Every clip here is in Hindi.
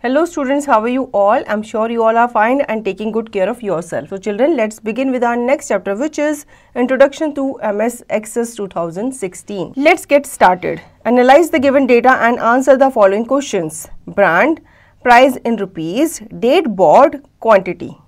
Hello students, how are you all? I'm sure you all are fine and taking good care of yourself. So children, let's begin with our next chapter, which is Introduction to MS Access 2016. Let's get started. Analyze the given data and answer the following questions. Brand, price in rupees, date bought, quantity.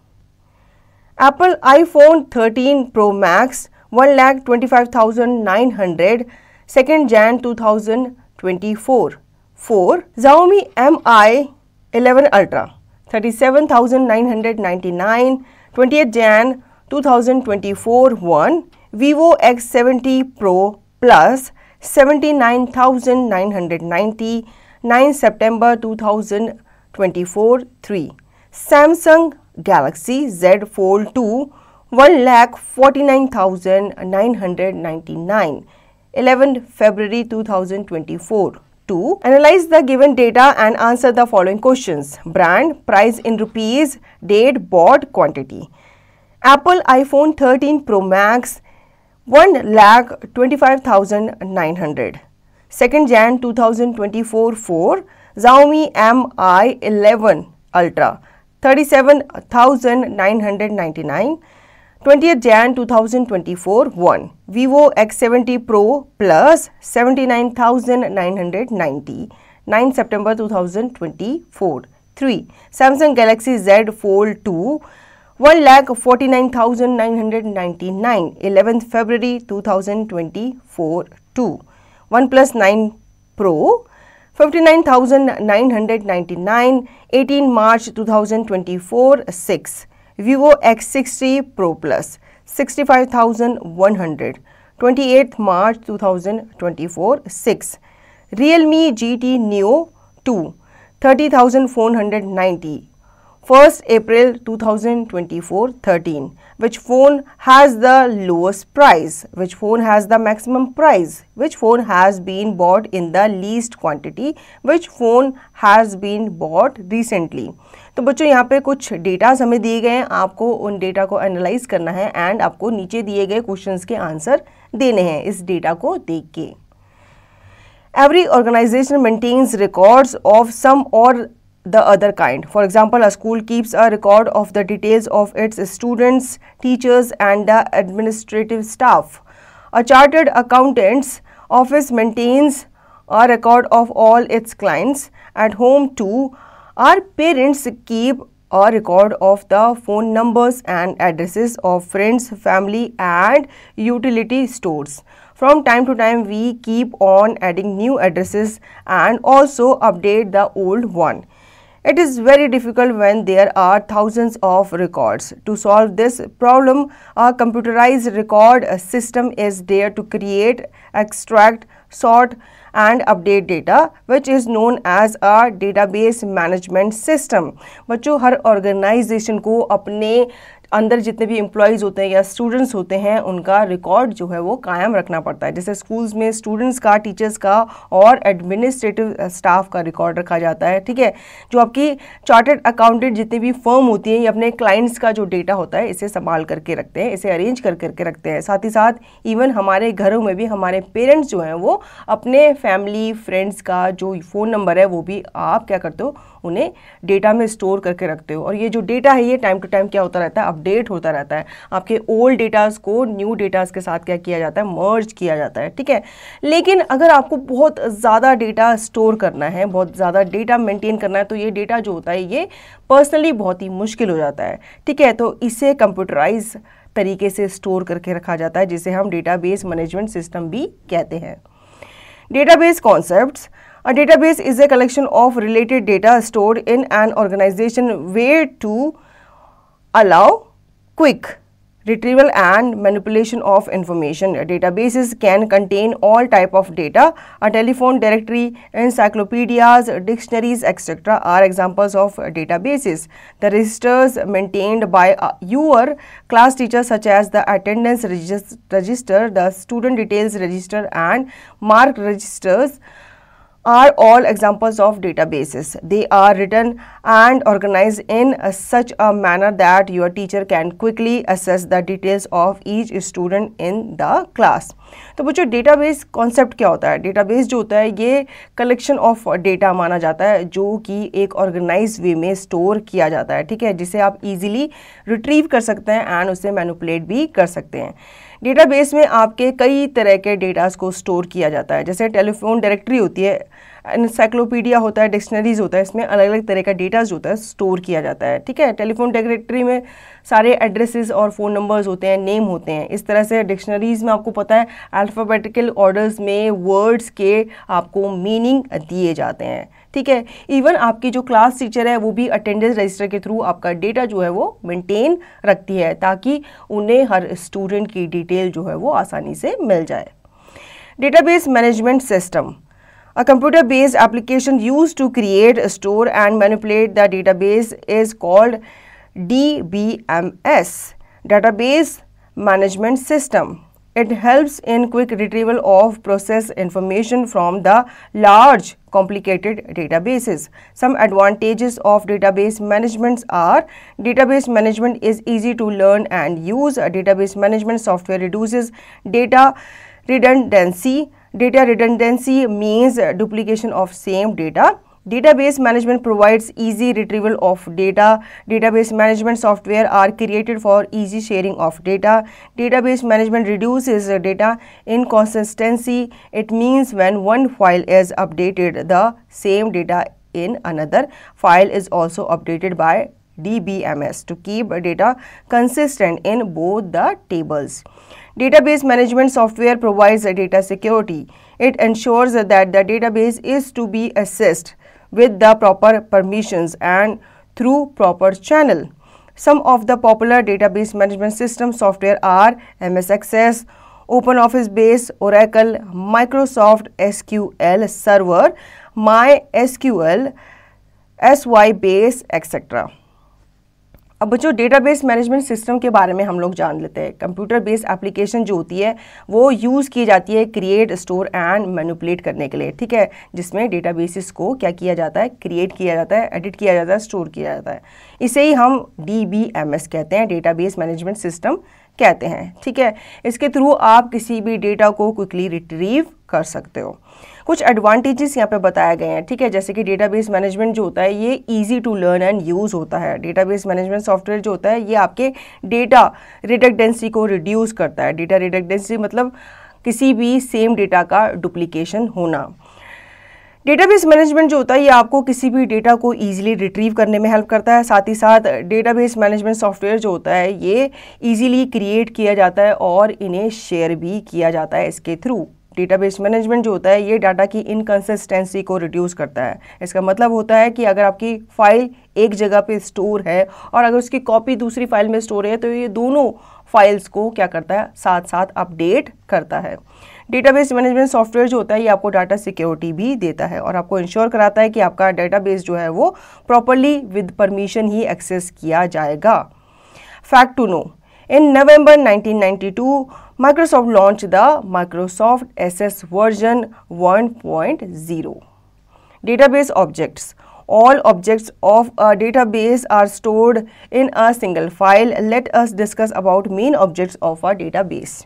Apple iPhone 13 Pro Max 1,25,900, 2nd Jan 2024. 4. Xiaomi Mi 11 Ultra 37,999, 20th Jan 2024. 1. Vivo X70 Pro Plus 79,990, 9 September 2024. 3. Samsung Galaxy Z Fold 2 1,49,999, 11 February 2024. 2. Analyze the given data and answer the following questions. Brand, price in rupees, date, bought, quantity. Apple iPhone 13 Pro Max 1,25,900. 2nd Jan 2024. 4. Xiaomi Mi 11 Ultra 37,999, 20th Jan 2024. 1. Vivo X70 Pro Plus 79,990, 9 September 2024. 3. Samsung Galaxy Z Fold 2 1,49,999, 11th February 2024. 2. OnePlus 9 Pro 59,999, 18 March 2024. 6. Vivo X60 Pro Plus 65,100, 28th March 2024. 6. Realme GT Neo 2 30,490, 1st April 2024. 13. Which phone has the lowest price? Which phone has the maximum price? Which phone has been bought in the least quantity? Which phone has been bought recently? तो बच्चों यहाँ पे कुछ डेटाज हमें दिए गए हैं, आपको उन डेटा को एनालाइज करना है एंड आपको नीचे दिए गए क्वेश्चंस के आंसर देने हैं इस डेटा को देख के. Every organization maintains records of some or the other kind. For example, a school keeps a record of the details of its students, teachers and the administrative staff. A chartered accountant's office maintains a record of all its clients. At home too, our parents keep a record of the phone numbers and addresses of friends, family and utility stores. From time to time, we keep on adding new addresses and also update the old one. It is very difficult when there are thousands of records. To solve this problem, a computerized record system is there to create, extract, sort and update data, which is known as a database management system. बच्चों हर ऑर्गेनाइजेशन को अपने अंदर जितने भी एम्प्लॉयज़ होते हैं या स्टूडेंट्स होते हैं उनका रिकॉर्ड जो है वो कायम रखना पड़ता है. जैसे स्कूल्स में स्टूडेंट्स का, टीचर्स का और एडमिनिस्ट्रेटिव स्टाफ का रिकॉर्ड रखा जाता है. ठीक है, जो आपकी चार्टर्ड अकाउंटेंट जितनी भी फर्म होती है ये अपने क्लाइंट्स का जो डेटा होता है इसे संभाल करके रखते हैं, इसे अरेंज करके रखते हैं. साथ ही साथ इवन हमारे घरों में भी हमारे पेरेंट्स जो हैं वो अपने फैमिली फ्रेंड्स का जो फ़ोन नंबर है वो भी आप क्या करते हो, उन्हें डेटा में स्टोर करके रखते हो. और ये जो डेटा है ये टाइम टू टाइम क्या होता रहता है, अपडेट होता रहता है. आपके ओल्ड डेटाज को न्यू डेटाज के साथ क्या किया जाता है, मर्ज किया जाता है. ठीक है, लेकिन अगर आपको बहुत ज़्यादा डेटा स्टोर करना है, बहुत ज़्यादा डेटा मेंटेन करना है तो ये डेटा जो होता है ये पर्सनली बहुत ही मुश्किल हो जाता है. ठीक है, तो इसे कंप्यूटराइज तरीके से स्टोर करके रखा जाता है जिसे हम डेटाबेस मैनेजमेंट सिस्टम भी कहते हैं. Database concepts. A database is a collection of related data stored in an organization way to allow quick retrieval and manipulation of information. Databases can contain all type of data. A telephone directory, encyclopedias, dictionaries, etc. are examples of databases. The registers maintained by your class teacher such as the attendance register, the student details register and mark registers are all examples of databases. They are written and organized in such a manner that your teacher can quickly assess the details of each student in the class. तो बच्चों डेटाबेस कॉन्सेप्ट क्या होता है? डेटाबेस जो होता है ये कलेक्शन ऑफ डेटा माना जाता है जो कि एक ऑर्गेनाइज वे में स्टोर किया जाता है, ठीक है, जिसे आप इजीली रिट्रीव कर सकते हैं एंड उसे मैनिपुलेट भी कर सकते हैं. डेटाबेस में आपके कई तरह के डेटास को स्टोर किया जाता है. जैसे टेलीफोन डायरेक्टरी होती है, एनसाइक्लोपीडिया होता है, डिक्शनरीज होता है, इसमें अलग अलग तरह का डेटा जो होता है स्टोर किया जाता है, ठीक है. टेलीफोन डायरेक्टरी में सारे एड्रेसेस और फ़ोन नंबर्स होते हैं, नेम होते हैं. इस तरह से डिक्शनरीज में आपको पता है अल्फ़ाबेटिकल ऑर्डर्स में वर्ड्स के आपको मीनिंग दिए जाते हैं, ठीक है. इवन आपकी जो क्लास टीचर है वो भी अटेंडेंस रजिस्टर के थ्रू आपका डेटा जो है वो मेंटेन रखती है ताकि उन्हें हर स्टूडेंट की डिटेल जो है वो आसानी से मिल जाए. Database management system, a computer-based application used to create, store and manipulate the database is called DBMS, Database Management System. It helps in quick retrieval of process information from the large complicated databases. Some advantages of database management are: database management is easy to learn and use. Database management software reduces data redundancy. Data redundancy means duplication of same data. Database management provides easy retrieval of data. Database management software are created for easy sharing of data. Database management reduces data inconsistency. It means when one file is updated, the same data in another file is also updated by DBMS to keep data consistent in both the tables. Database management software provides data security. It ensures that the database is to be accessed with the proper permissions and through proper channel. Some of the popular database management system software are MS Access, OpenOffice Base, Oracle, Microsoft SQL Server, MySQL, Sybase, etc. अब बच्चों डेटाबेस मैनेजमेंट सिस्टम के बारे में हम लोग जान लेते हैं. कंप्यूटर बेस्ड एप्लीकेशन जो होती है वो यूज़ की जाती है क्रिएट, स्टोर एंड मैनिपुलेट करने के लिए, ठीक है, जिसमें डेटाबेसिस को क्या किया जाता है, क्रिएट किया जाता है, एडिट किया जाता है, स्टोर किया जाता है. इसे ही हम DBMS कहते हैं, डेटाबेस मैनेजमेंट सिस्टम कहते हैं, ठीक है. इसके थ्रू आप किसी भी डेटा को क्विकली रिट्रीव कर सकते हो. कुछ एडवांटेजेस यहाँ पे बताए गए हैं, ठीक है, जैसे कि डेटाबेस मैनेजमेंट जो होता है ये easy to learn and use होता है. डेटाबेस मैनेजमेंट सॉफ्टवेयर जो होता है ये आपके डेटा रिडंडेंसी को रिड्यूस करता है. डेटा रिडंडेंसी मतलब किसी भी सेम डेटा का डुप्लीकेशन होना. डेटाबेस मैनेजमेंट जो होता है ये आपको किसी भी डेटा को ईजिली रिट्रीव करने में हेल्प करता है. साथ ही साथ डेटाबेस मैनेजमेंट सॉफ्टवेयर जो होता है ये ईजिली क्रिएट किया जाता है और इन्हें शेयर भी किया जाता है इसके थ्रू. डेटाबेस मैनेजमेंट जो होता है ये डाटा की इनकंसिस्टेंसी को रिड्यूस करता है. इसका मतलब होता है कि अगर आपकी फाइल एक जगह पे स्टोर है और अगर उसकी कॉपी दूसरी फाइल में स्टोर है तो ये दोनों फाइल्स को क्या करता है, साथ साथ अपडेट करता है. डेटाबेस मैनेजमेंट सॉफ्टवेयर जो होता है ये आपको डाटा सिक्योरिटी भी देता है और आपको इंश्योर कराता है कि आपका डेटाबेस जो है वो प्रॉपरली विद परमिशन ही एक्सेस किया जाएगा. Fact to know, in November 1992, Microsoft launched the Microsoft Access version 1.0. Database objects. All objects of a database are stored in a single file. Let us discuss about main objects of a database.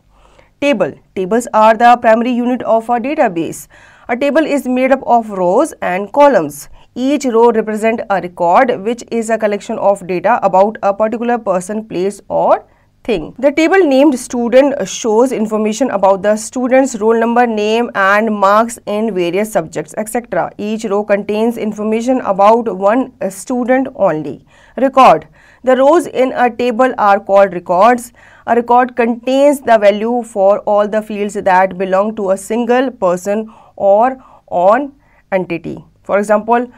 Table. Tables are the primary unit of a database. A table is made up of rows and columns. Each row represents a record, which is a collection of data about a particular person, place, or thing. The table named student shows information about the student's roll number, name, and marks in various subjects, etc. Each row contains information about one student only. Record. The rows in a table are called records. A record contains the value for all the fields that belong to a single person or on entity. For example,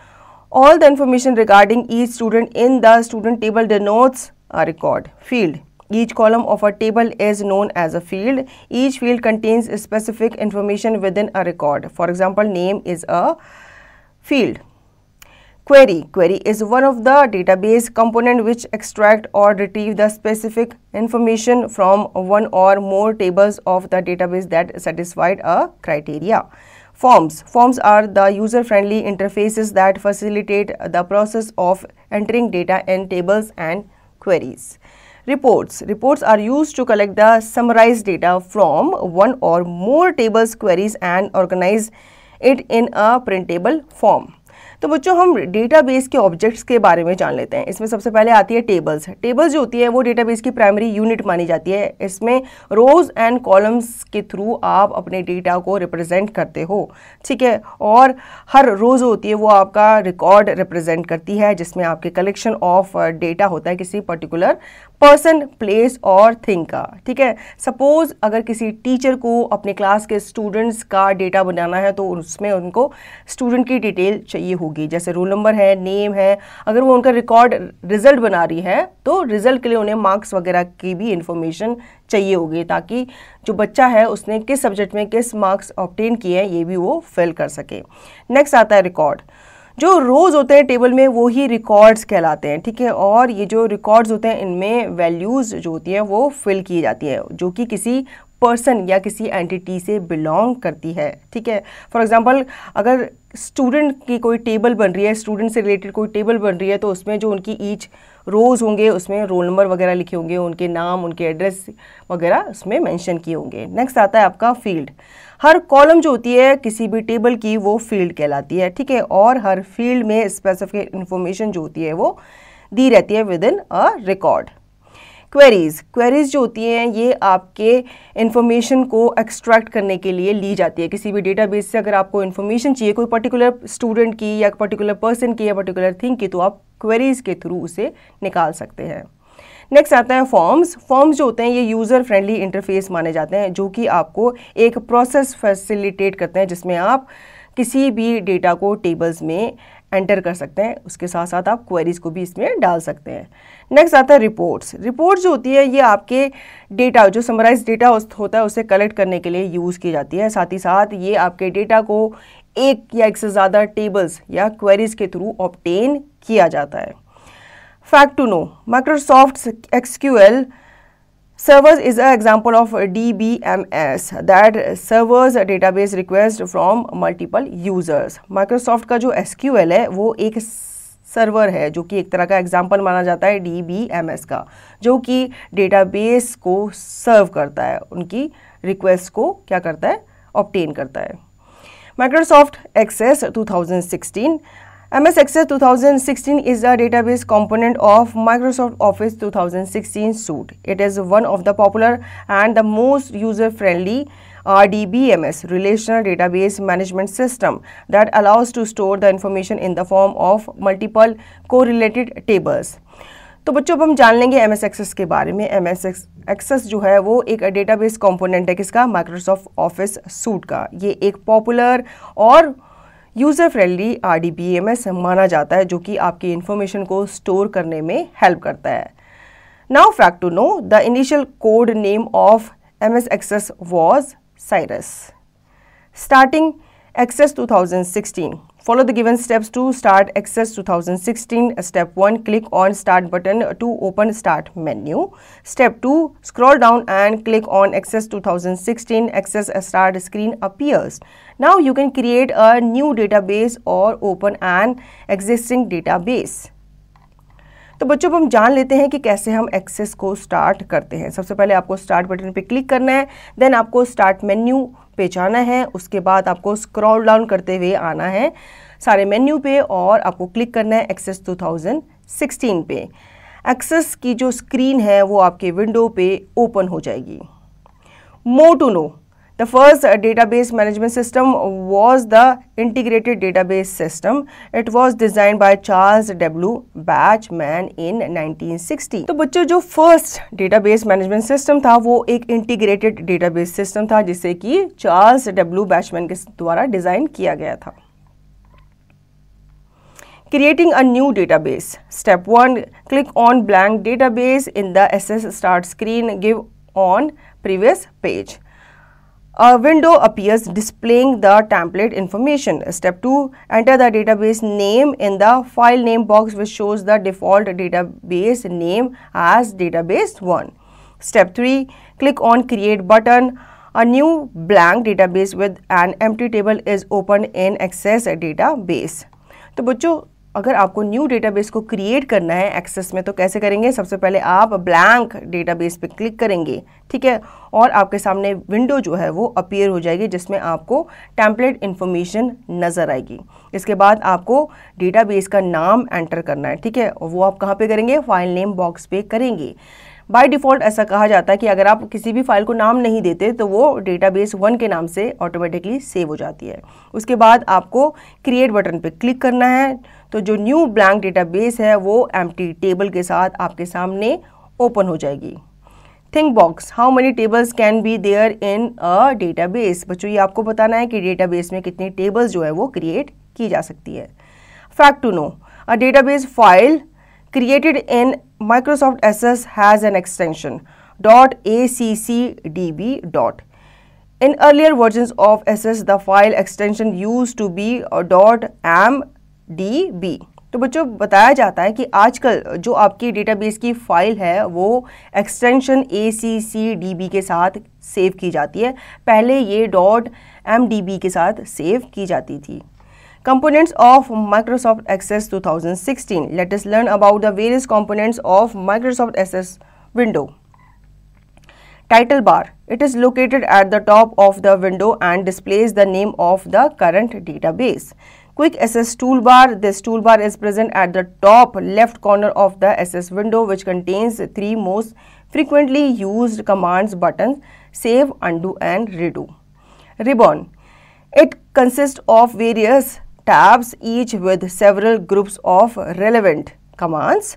all the information regarding each student in the student table denotes a record. Field. Each column of a table is known as a field. Each field contains specific information within a record. For example, name is a field. Query. Query is one of the database component which extract or retrieve the specific information from one or more tables of the database that satisfied a criteria. Forms are the user-friendly interfaces that facilitate the process of entering data in tables and queries. Reports are used to collect the summarized data from one or more tables, queries and organize it in a printable form. तो बच्चों हम डेटाबेस के ऑब्जेक्ट्स के बारे में जान लेते हैं। इसमें सबसे पहले आती है टेबल्स। टेबल्स जो होती है वो डेटाबेस की प्राइमरी यूनिट मानी जाती है। इसमें रोज एंड कॉलम्स के थ्रू आप अपने डेटा को रिप्रेजेंट करते हो, ठीक है। और हर रोज होती है वो आपका रिकॉर्ड रिप्रेजेंट करती है, जिसमें आपके कलेक्शन ऑफ डेटा होता है किसी पर्टिकुलर पर्सन, प्लेस और थिंग का, ठीक है। सपोज अगर किसी टीचर को अपने क्लास के स्टूडेंट्स का डेटा बनाना है तो उसमें उनको स्टूडेंट की डिटेल चाहिए होगी, जैसे रोल नंबर है, नेम है। अगर वो उनका रिकॉर्ड रिजल्ट बना रही है तो रिजल्ट के लिए उन्हें मार्क्स वगैरह की भी इंफॉर्मेशन चाहिए होगी, ताकि जो बच्चा है उसने किस सब्जेक्ट में किस मार्क्स ऑब्टेन किए हैं ये भी वो फिल कर सके। नेक्स्ट आता है रिकॉर्ड। जो रोज होते हैं टेबल में वो ही रिकॉर्ड्स कहलाते हैं, ठीक है। और ये जो रिकॉर्ड्स होते हैं इनमें वैल्यूज जो होती हैं वो फिल की जाती है, जो कि किसी पर्सन या किसी एंटिटी से बिलोंग करती है, ठीक है। फॉर एग्जांपल अगर स्टूडेंट की कोई टेबल बन रही है, स्टूडेंट से रिलेटेड कोई टेबल बन रही है, तो उसमें जो उनकी ईच रोज होंगे उसमें रोल नंबर वगैरह लिखे होंगे, उनके नाम, उनके एड्रेस वगैरह उसमें मेंशन किए होंगे। नेक्स्ट आता है आपका फील्ड। हर कॉलम जो होती है किसी भी टेबल की वो फील्ड कहलाती है, ठीक है। और हर फील्ड में स्पेसिफिक इंफॉर्मेशन जो होती है वो दी रहती है with in a record. Queries जो होती हैं ये आपके इन्फॉर्मेशन को एक्सट्रैक्ट करने के लिए ली जाती है। किसी भी डेटाबेस से अगर आपको इन्फॉर्मेशन चाहिए कोई पर्टिकुलर स्टूडेंट की या पर्टिकुलर पर्सन की या पर्टिकुलर थिंग की, तो आप क्वेरीज के थ्रू उसे निकाल सकते हैं। नेक्स्ट आता है फॉर्म्स जो होते हैं ये यूज़र फ्रेंडली इंटरफेस माने जाते हैं, जो कि आपको एक प्रोसेस फैसिलिटेट करते हैं जिसमें आप किसी भी डेटा को टेबल्स में एंटर कर सकते हैं, उसके साथ साथ आप क्वेरीज को भी इसमें डाल सकते हैं। नेक्स्ट आता है रिपोर्ट्स जो होती है ये आपके डेटा जो समराइज डेटा होता है उसे कलेक्ट करने के लिए यूज़ की जाती है। साथ ही साथ ये आपके डेटा को एक या एक से ज़्यादा टेबल्स या क्वेरीज के थ्रू ऑब्टेन किया जाता है। Fact to know, Microsoft SQL Servers is an example of DBMS that servers database request from multiple users. Microsoft का जो SQL है वो एक सर्वर है जो कि एक तरह का एग्जाम्पल माना जाता है DBMS का, जो कि डेटाबेस को सर्व करता है, उनकी रिक्वेस्ट को क्या करता है, ऑब्टेन करता है। Microsoft Access 2016 MS Access 2016 is a database component of Microsoft Office 2016 suite. It is one of the popular and the most user-friendly RDBMS relational database management system that allows to store the information in the form of multiple correlated tables. तो बच्चों अब हम जान लेंगे MS Access के बारे में। MS Access जो है वो एक डेटाबेस कंपोनेंट है किसका, Microsoft Office सूट का। ये एक पॉपुलर और यूज़र फ्रेंडली RDBMS माना जाता है जो कि आपकी इंफॉर्मेशन को स्टोर करने में हेल्प करता है। Now fact to know, the initial code name of MS Access was Cyrus. Starting Access 2016. Follow the given steps to start Access 2016. Step 1. Click on Start button to open Start menu. Step 2. Scroll down and click on Access 2016. Access Start screen appears. Now you can create a new database or open an existing database. तो बच्चों अब हम जान लेते हैं कि कैसे हम एक्सेस को स्टार्ट करते हैं। सबसे पहले आपको स्टार्ट बटन पे क्लिक करना है, देन आपको स्टार्ट मेन्यू पे जाना है, उसके बाद आपको स्क्रॉल डाउन करते हुए आना है सारे मेन्यू पे और आपको क्लिक करना है एक्सेस 2016 पे। एक्सेस की जो स्क्रीन है वो आपके विंडो पे ओपन हो जाएगी। More to know, the first database management system was the integrated database system. It was designed by Charles W. Bachman in 1960. तो बच्चों जो फर्स्ट डेटाबेस मैनेजमेंट सिस्टम था वो एक इंटीग्रेटेड डेटाबेस सिस्टम था जिसे कि चार्ल्स डब्ल्यू बैचमैन के द्वारा डिजाइन किया गया था। Creating a new database. Step 1. Click on blank database in the Access Start screen. Give on previous page. A window appears displaying the template information. Step 2. Enter the database name in the file name box which shows the default database name as database 1. Step 3. Click on create button. A new blank database with an empty table is opened in Access database. तो बच्चों अगर आपको न्यू डेटाबेस को क्रिएट करना है एक्सेस में तो कैसे करेंगे? सबसे पहले आप ब्लैंक डेटाबेस पे क्लिक करेंगे, ठीक है, और आपके सामने विंडो जो है वो अपीयर हो जाएगी जिसमें आपको टेम्पलेट इन्फॉर्मेशन नज़र आएगी। इसके बाद आपको डेटाबेस का नाम एंटर करना है, ठीक है, और वो आप कहाँ पे करेंगे? फाइल नेम बॉक्स पे करेंगे। बाय डिफ़ॉल्ट ऐसा कहा जाता है कि अगर आप किसी भी फाइल को नाम नहीं देते तो वो डेटाबेस 1 के नाम से ऑटोमेटिकली सेव हो जाती है। उसके बाद आपको क्रिएट बटन पे क्लिक करना है, तो जो न्यू ब्लैंक डेटाबेस है वो एम्प्टी टेबल के साथ आपके सामने ओपन हो जाएगी। Think box, how many tables can be there in a database. बच्चों ये आपको बताना है कि डेटाबेस में कितनी टेबल्स जो है वो क्रिएट की जा सकती है। Fact to know, a database file created in Microsoft Access has an extension .accdb. In earlier versions of Access, the file extension used to be .mdb. तो बच्चों बताया जाता है कि आजकल जो आपकी डेटाबेस की फाइल है वो एक्सटेंशन accdb के साथ सेव की जाती है, पहले ये .mdb के साथ सेव की जाती थी। Components of Microsoft Access 2016. Let us learn about the various components of Microsoft Access window. Title bar. It is located at the top of the window and displays the name of the current database. Quick Access toolbar. This toolbar is present at the top left corner of the Access window, which contains 3 most frequently used commands buttons: save, undo and redo. Ribbon. It consists of various tabs, each with several groups of relevant commands.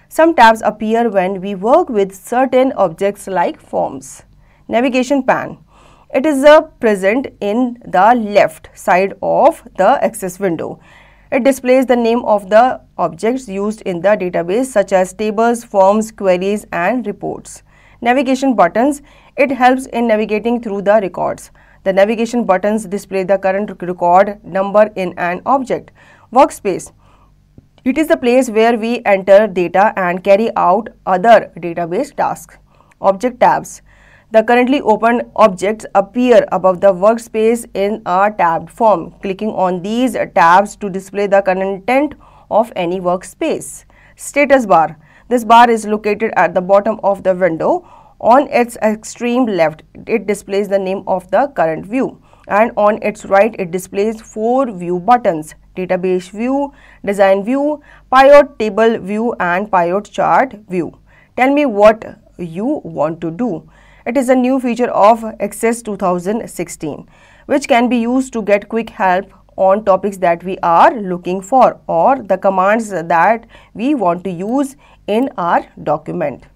Some tabs appear when we work with certain objects like forms. Navigation pane. It is present in the left side of the Access window. It displays the name of the objects used in the database such as tables, forms, queries and reports. Navigation buttons. It helps in navigating through the records. The navigation buttons display the current record number in an object. Workspace. It is the place where we enter data and carry out other database tasks. Object tabs. The currently open objects appear above the workspace in a tabbed form. Clicking on these tabs to display the content of any workspace. Status bar. This bar is located at the bottom of the window. On its extreme left, it displays the name of the current view, and on its right, it displays 4 view buttons: database view, design view, pivot table view and pivot chart view. Tell me what you want to do. It is a new feature of Access 2016, which can be used to get quick help on topics that we are looking for or the commands that we want to use in our document.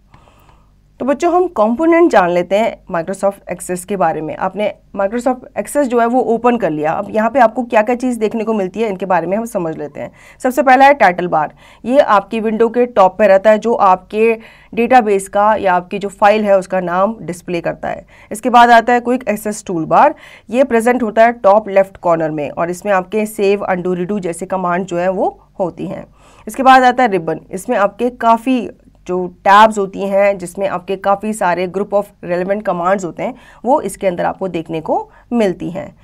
तो बच्चों हम कंपोनेंट जान लेते हैं माइक्रोसॉफ्ट एक्सेस के बारे में। आपने माइक्रोसॉफ्ट एक्सेस जो है वो ओपन कर लिया। अब यहाँ पे आपको क्या क्या चीज़ देखने को मिलती है इनके बारे में हम समझ लेते हैं। सबसे पहला है टाइटल बार। ये आपकी विंडो के टॉप पे रहता है जो आपके डेटाबेस का या आपकी जो फाइल है उसका नाम डिस्प्ले करता है। इसके बाद आता है क्विक एक्सेस टूल बार। ये प्रेजेंट होता है टॉप लेफ्ट कॉर्नर में और इसमें आपके सेव, अंडू, रिडू जैसे कमांड जो है वो होती हैं। इसके बाद आता है रिबन। इसमें आपके काफ़ी जो टैब्स होती हैं जिसमें आपके काफ़ी सारे ग्रुप ऑफ रेलेवेंट कमांड्स होते हैं वो इसके अंदर आपको देखने को मिलती हैं।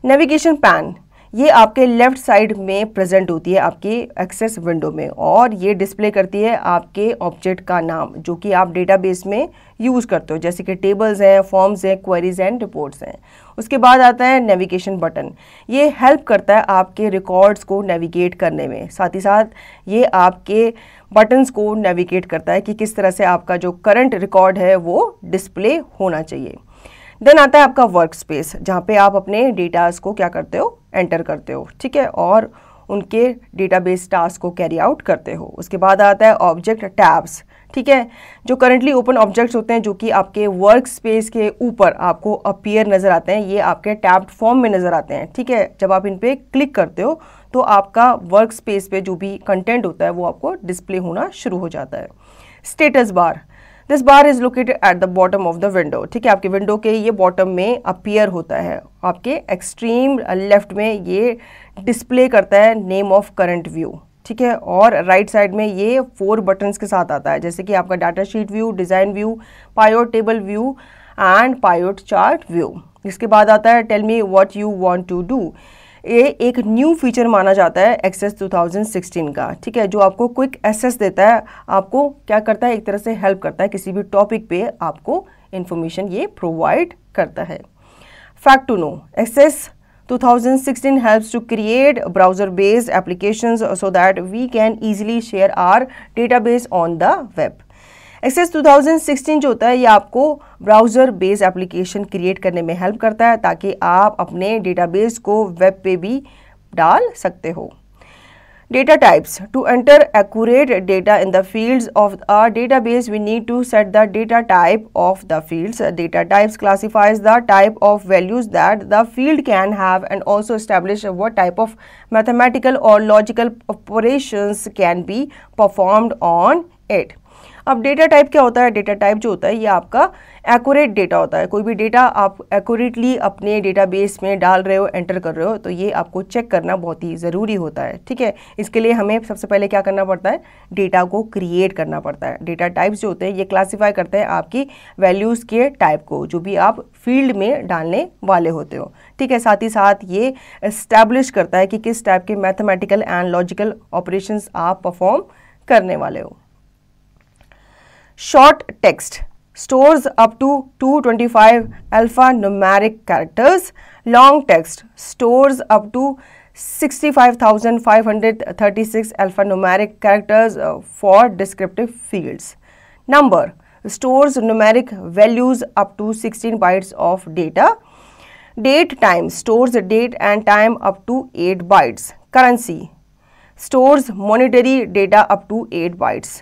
नेविगेशन पैन, ये आपके लेफ़्ट साइड में प्रेजेंट होती है आपकी एक्सेस विंडो में और ये डिस्प्ले करती है आपके ऑब्जेक्ट का नाम जो कि आप डेटाबेस में यूज़ करते हो, जैसे कि टेबल्स हैं, फॉर्म्स हैं, क्वेरीज एंड रिपोर्ट्स हैं। उसके बाद आता है नेविगेशन बटन। ये हेल्प करता है आपके रिकॉर्ड्स को नेविगेट करने में, साथ ही साथ ये आपके बटन्स को नेविगेट करता है कि किस तरह से आपका जो करंट रिकॉर्ड है वो डिस्प्ले होना चाहिए। देन आता है आपका वर्क स्पेस जहाँ पे आप अपने डेटास को क्या करते हो, एंटर करते हो, ठीक है, और उनके डेटाबेस टास्क को कैरी आउट करते हो। उसके बाद आता है ऑब्जेक्ट टैब्स, ठीक है, जो करंटली ओपन ऑब्जेक्ट्स होते हैं जो कि आपके वर्क स्पेस के ऊपर आपको अपीयर नज़र आते हैं, ये आपके टैब्ड फॉर्म में नज़र आते हैं, ठीक है। जब आप इन पर क्लिक करते हो तो आपका वर्क स्पेस पे जो भी कंटेंट होता है वो आपको डिस्प्ले होना शुरू हो जाता है। Status bar, this bar is located at the bottom of the window, ठीक है, आपके विंडो के ये बॉटम में अपीयर होता है, आपके एक्सट्रीम लेफ्ट में ये डिस्प्ले करता है नेम ऑफ करंट व्यू, ठीक है, और राइट साइड में ये 4 बटन्स के साथ आता है, जैसे कि आपका data sheet view, design view, pivot table view and pivot chart view. इसके बाद आता है tell me what you want to do. ये एक न्यू फीचर माना जाता है एक्सेस 2016 का, ठीक है, जो आपको क्विक एक्सेस देता है, आपको क्या करता है, एक तरह से हेल्प करता है, किसी भी टॉपिक पे आपको इंफॉर्मेशन ये प्रोवाइड करता है। Fact to know, access 2016 helps to create browser-based applications so that we can easily share our database on the web. Access 2016 जो होता है ये आपको ब्राउज़र बेस्ड एप्लीकेशन क्रिएट करने में हेल्प करता है ताकि आप अपने डेटाबेस को वेब पे भी डाल सकते हो। Data types. To enter accurate data in the fields of our database, we need to set the data type of the fields. Data types classifies the type of values that the field can have and also establish what type of mathematical or logical operations can be performed on it. अब डेटा टाइप क्या होता है? डेटा टाइप जो होता है ये आपका एक्यूरेट डेटा होता है। कोई भी डेटा आप एक्यूरेटली अपने डेटाबेस में डाल रहे हो, एंटर कर रहे हो, तो ये आपको चेक करना बहुत ही ज़रूरी होता है, ठीक है। इसके लिए हमें सबसे पहले क्या करना पड़ता है, डेटा को क्रिएट करना पड़ता है। डेटा टाइप्स जो होते हैं ये क्लासीफाई करते हैं आपकी वैल्यूज़ के टाइप को, जो भी आप फील्ड में डालने वाले होते हो, ठीक है। साथ ही साथ ये एस्टैब्लिश करता है कि किस टाइप के मैथमेटिकल एंड लॉजिकल ऑपरेशंस आप परफॉर्म करने वाले हो। Short text stores up to 225 alphanumeric characters. Long text stores up to 65,536 alphanumeric characters for descriptive fields. Number stores numeric values up to 16 bytes of data. Date time stores date and time up to 8 bytes. Currency stores monetary data up to 8 bytes.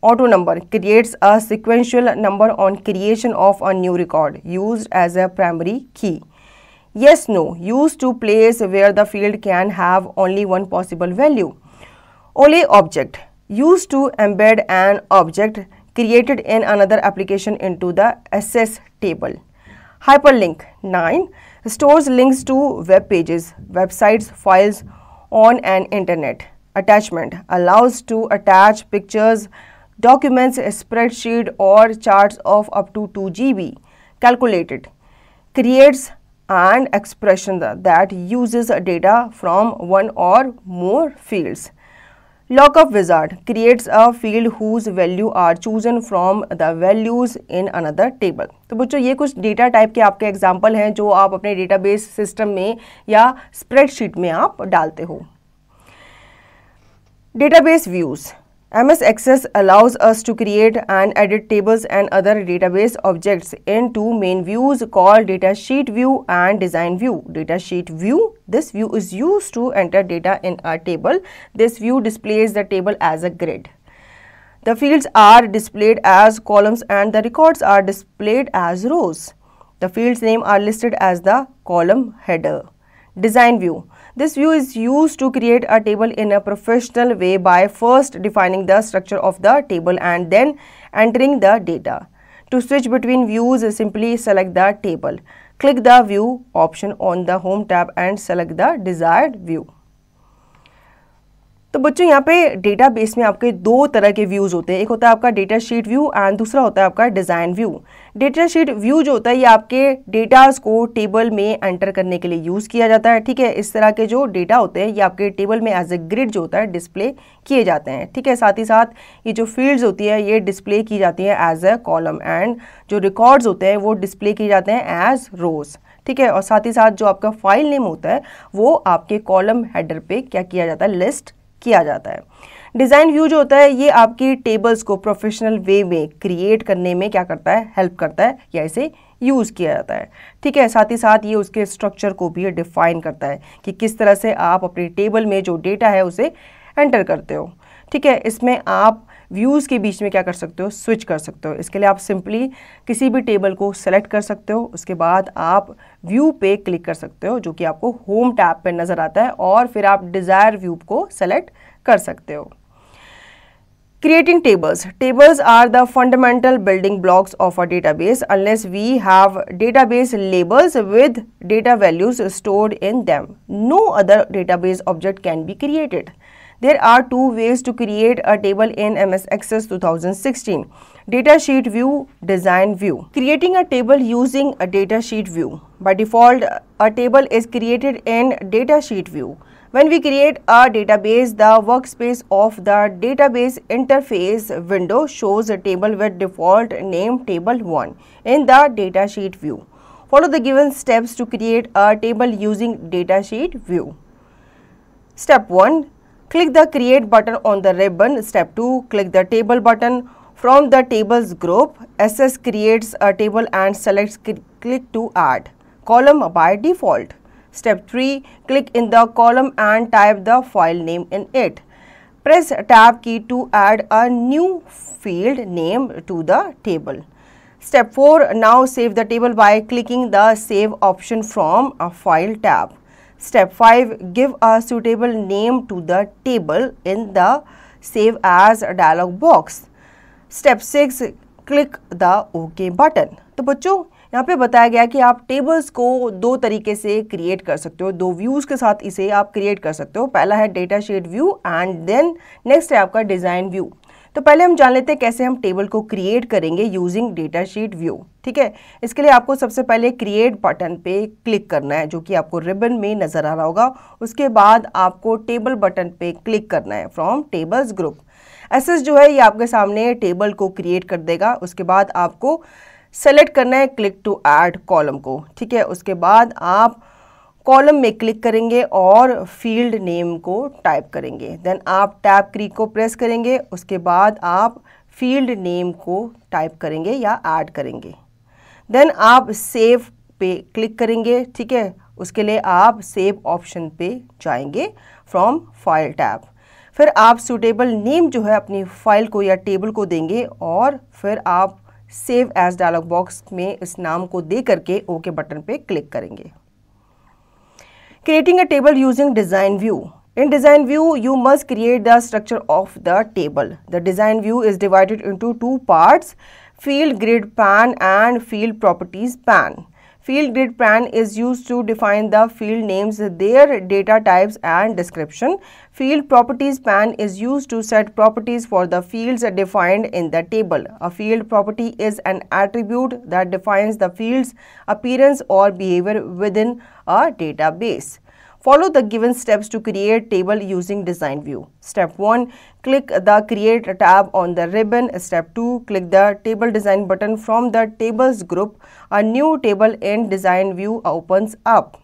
Auto number creates a sequential number on creation of a new record used as a primary key. Yes, no used to place where the field can have only one possible value. Only object used to embed an object created in another application into the access table. Hyperlink 9 stores links to web pages, websites, files on an internet. Attachment allows to attach pictures, documents, spreadsheet or charts of up to 2 GB. Calculated creates an expression that uses data from one or more fields. Lookup wizard creates a field whose value are chosen from the values in another table. तो बच्चों ये कुछ डेटा टाइप के आपके एग्जाम्पल हैं जो आप अपने डेटाबेस सिस्टम में या स्प्रेडशीट में आप डालते हो। Database views. MS Access allows us to create and edit tables and other database objects in two main views called Datasheet View and Design View. Datasheet View, this view is used to enter data in a table. This view displays the table as a grid. The fields are displayed as columns and the records are displayed as rows. The fields name are listed as the column header. Design View. This view is used to create a table in a professional way by first defining the structure of the table and then entering the data. To switch between views, simply select the table. Click the view option on the home tab and select the desired view. तो बच्चों यहाँ पे डेटाबेस में आपके दो तरह के व्यूज़ होते हैं, एक होता है आपका डेटा शीट व्यू एंड दूसरा होता है आपका design view. Data sheet view जो होता है ये आपके डेटास को टेबल में एंटर करने के लिए यूज़ किया जाता है, ठीक है। इस तरह के जो डेटा होते हैं ये आपके टेबल में एज ए ग्रिड जो होता है डिस्प्ले किए जाते हैं, ठीक है। साथ ही साथ ये जो फील्ड्स होती है ये डिस्प्ले की जाती हैं एज ए कॉलम एंड जो रिकॉर्ड्स होते हैं वो डिस्प्ले किए जाते हैं एज रोज, ठीक है। और साथ ही साथ जो आपका फाइल नेम होता है वो आपके कॉलम हेडर पे क्या किया जाता है, लिस्ट किया जाता है। डिज़ाइन व्यू जो होता है ये आपकी टेबल्स को प्रोफेशनल वे में क्रिएट करने में क्या करता है, हेल्प करता है या इसे यूज़ किया जाता है, ठीक है। साथ ही साथ ये उसके स्ट्रक्चर को भी डिफाइन करता है कि किस तरह से आप अपने टेबल में जो डेटा है उसे एंटर करते हो, ठीक है। इसमें आप व्यूज़ के बीच में क्या कर सकते हो, स्विच कर सकते हो। इसके लिए आप सिंपली किसी भी टेबल को सेलेक्ट कर सकते हो, उसके बाद आप व्यू पे क्लिक कर सकते हो जो कि आपको होम टैब पे नज़र आता है और फिर आप डिज़ायर व्यू को सेलेक्ट कर सकते हो। Creating tables. Tables are the fundamental building blocks of a database. Unless we have database labels with data values stored in them, no other database object can be created. There are two ways to create a table in MS Access 2016. Datasheet view, design view. Creating a table using a datasheet view. By default, a table is created in datasheet view. When we create a database, the workspace of the database interface window shows a table with default name table 1 in the datasheet view. Follow the given steps to create a table using datasheet view. Step 1. Click the Create button on the ribbon. Step 2. Click the Table button. From the Tables group, SS creates a table and selects Click to Add column by default. Step 3. Click in the column and type the file name in it. Press Tab key to add a new field name to the table. Step 4. Now save the table by clicking the Save option from a File tab. Step 5. Give a suitable name to the table in the Save As dialog box. Step 6. Click the OK button. तो बच्चों यहाँ पे बताया गया कि आप टेबल्स को दो तरीके से क्रिएट कर सकते हो, दो व्यूज़ के साथ इसे आप क्रिएट कर सकते हो. पहला है datasheet view and then next है आपका डिज़ाइन व्यू. तो पहले हम जान लेते हैं कैसे हम टेबल को क्रिएट करेंगे यूजिंग डेटाशीट व्यू. ठीक है, इसके लिए आपको सबसे पहले क्रिएट बटन पे क्लिक करना है जो कि आपको रिबन में नज़र आ रहा होगा. उसके बाद आपको टेबल बटन पे क्लिक करना है फ्रॉम टेबल्स ग्रुप. एसएस जो है ये आपके सामने टेबल को क्रिएट कर देगा. उसके बाद आपको सेलेक्ट करना है क्लिक टू ऐड कॉलम को. ठीक है, उसके बाद आप कॉलम में क्लिक करेंगे और फील्ड नेम को टाइप करेंगे. देन आप टैब की को प्रेस करेंगे. उसके बाद आप फील्ड नेम को टाइप करेंगे या ऐड करेंगे. देन आप सेव पे क्लिक करेंगे. ठीक है, उसके लिए आप सेव ऑप्शन पे जाएंगे फ्रॉम फाइल टैब. फिर आप सूटेबल नेम जो है अपनी फाइल को या टेबल को देंगे और फिर आप सेव एज डायलॉग बॉक्स में इस नाम को दे करके ओके बटन पे क्लिक करेंगे. Creating a table using design view. In design view, you must create the structure of the table. The design view is divided into two parts, field grid pan and field properties pan. Field grid pan is used to define the field names, their data types and description. Field properties pan is used to set properties for the fields defined in the table. A field property is an attribute that defines the field's appearance or behavior within a database. Follow the given steps to create table using design view. Step 1. Click the Create tab on the ribbon. Step 2. Click the Table Design button from the Tables group. A new table in design view opens up.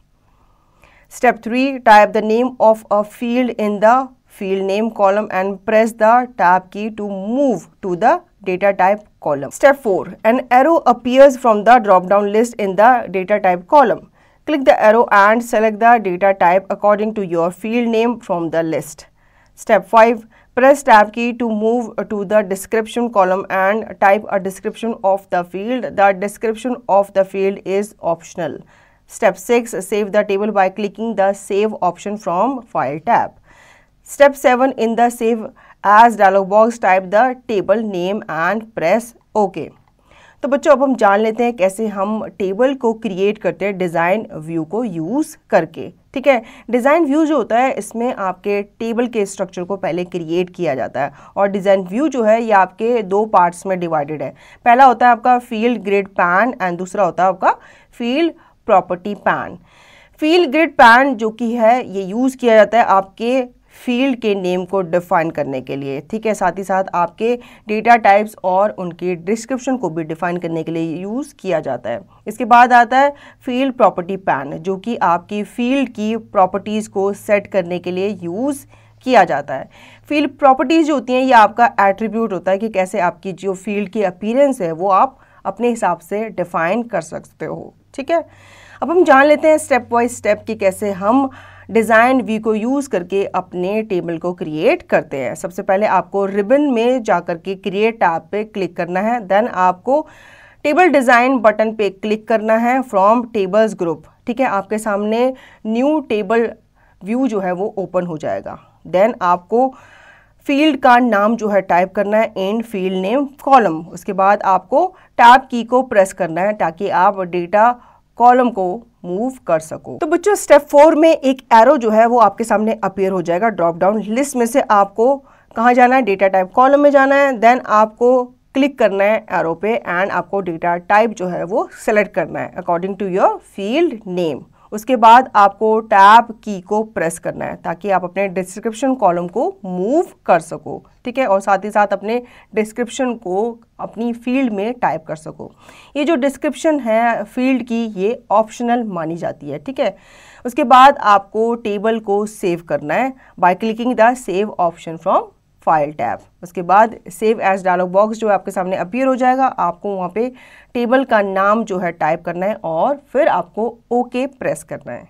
Step 3. Type the name of a field in the field name column and press the tab key to move to the data type column. Step 4. An arrow appears from the drop down list in the data type column. Click the arrow and select the data type according to your field name from the list. Step 5. Press tab key to move to the description column and type a description of the field. The description of the field is optional. Step 6. Save the table by clicking the Save option from File tab. Step 7. In the Save As dialog box, type the table name and press OK. तो बच्चों अब हम जान लेते हैं कैसे हम टेबल को क्रिएट करते हैं डिज़ाइन व्यू को यूज़ करके. ठीक है, डिज़ाइन व्यू जो होता है इसमें आपके टेबल के स्ट्रक्चर को पहले क्रिएट किया जाता है और डिज़ाइन व्यू जो है ये आपके दो पार्ट्स में डिवाइडेड है. पहला होता है आपका फील्ड ग्रिड पैन एंड दूसरा होता है आपका field property pan. Field grid pan जो कि है ये यूज़ किया जाता है आपके फील्ड के नेम को डिफाइन करने के लिए. ठीक है, साथ ही साथ आपके डेटा टाइप्स और उनके डिस्क्रिप्शन को भी डिफाइन करने के लिए यूज़ किया जाता है. इसके बाद आता है फील्ड प्रॉपर्टी पैन जो कि आपकी फील्ड की प्रॉपर्टीज़ को सेट करने के लिए यूज़ किया जाता है. फील्ड प्रॉपर्टीज़ जो होती हैं ये आपका एट्रीब्यूट होता है कि कैसे आपकी जो फील्ड की अपीयरेंस है वो आप अपने हिसाब से डिफाइन कर सकते हो. ठीक है, अब हम जान लेते हैं स्टेप बाय स्टेप कि कैसे हम डिज़ाइन व्यू को यूज़ करके अपने टेबल को क्रिएट करते हैं. सबसे पहले आपको रिबन में जाकर के क्रिएट टैब पे क्लिक करना है. देन आपको टेबल डिज़ाइन बटन पे क्लिक करना है फ्रॉम टेबल्स ग्रुप. ठीक है, आपके सामने न्यू टेबल व्यू जो है वो ओपन हो जाएगा. देन आपको फील्ड का नाम जो है टाइप करना है इन फील्ड नेम कॉलम. उसके बाद आपको टैब की को प्रेस करना है ताकि आप डेटा कॉलम को मूव कर सको। तो बच्चों स्टेप 4 में एक एरो जो है वो आपके सामने अपीयर हो जाएगा ड्रॉप डाउन लिस्ट में से। आपको कहाँ जाना है, डेटा टाइप कॉलम में जाना है, देन आपको क्लिक करना है एरो पे एंड आपको डेटा टाइप जो है वो सेलेक्ट करना है according to your field name. उसके बाद आपको टैब की को प्रेस करना है ताकि आप अपने डिस्क्रिप्शन कॉलम को मूव कर सको, ठीक है, और साथ ही साथ अपने डिस्क्रिप्शन को अपनी फील्ड में टाइप कर सको। ये जो डिस्क्रिप्शन है फील्ड की ये ऑप्शनल मानी जाती है, ठीक है। उसके बाद आपको टेबल को सेव करना है by clicking the save option from file tab. उसके बाद सेव एज डायलॉग बॉक्स जो आपके सामने अपीयर हो जाएगा। आपको वहाँ पे टेबल का नाम जो है टाइप करना है और फिर आपको ओके प्रेस करना है।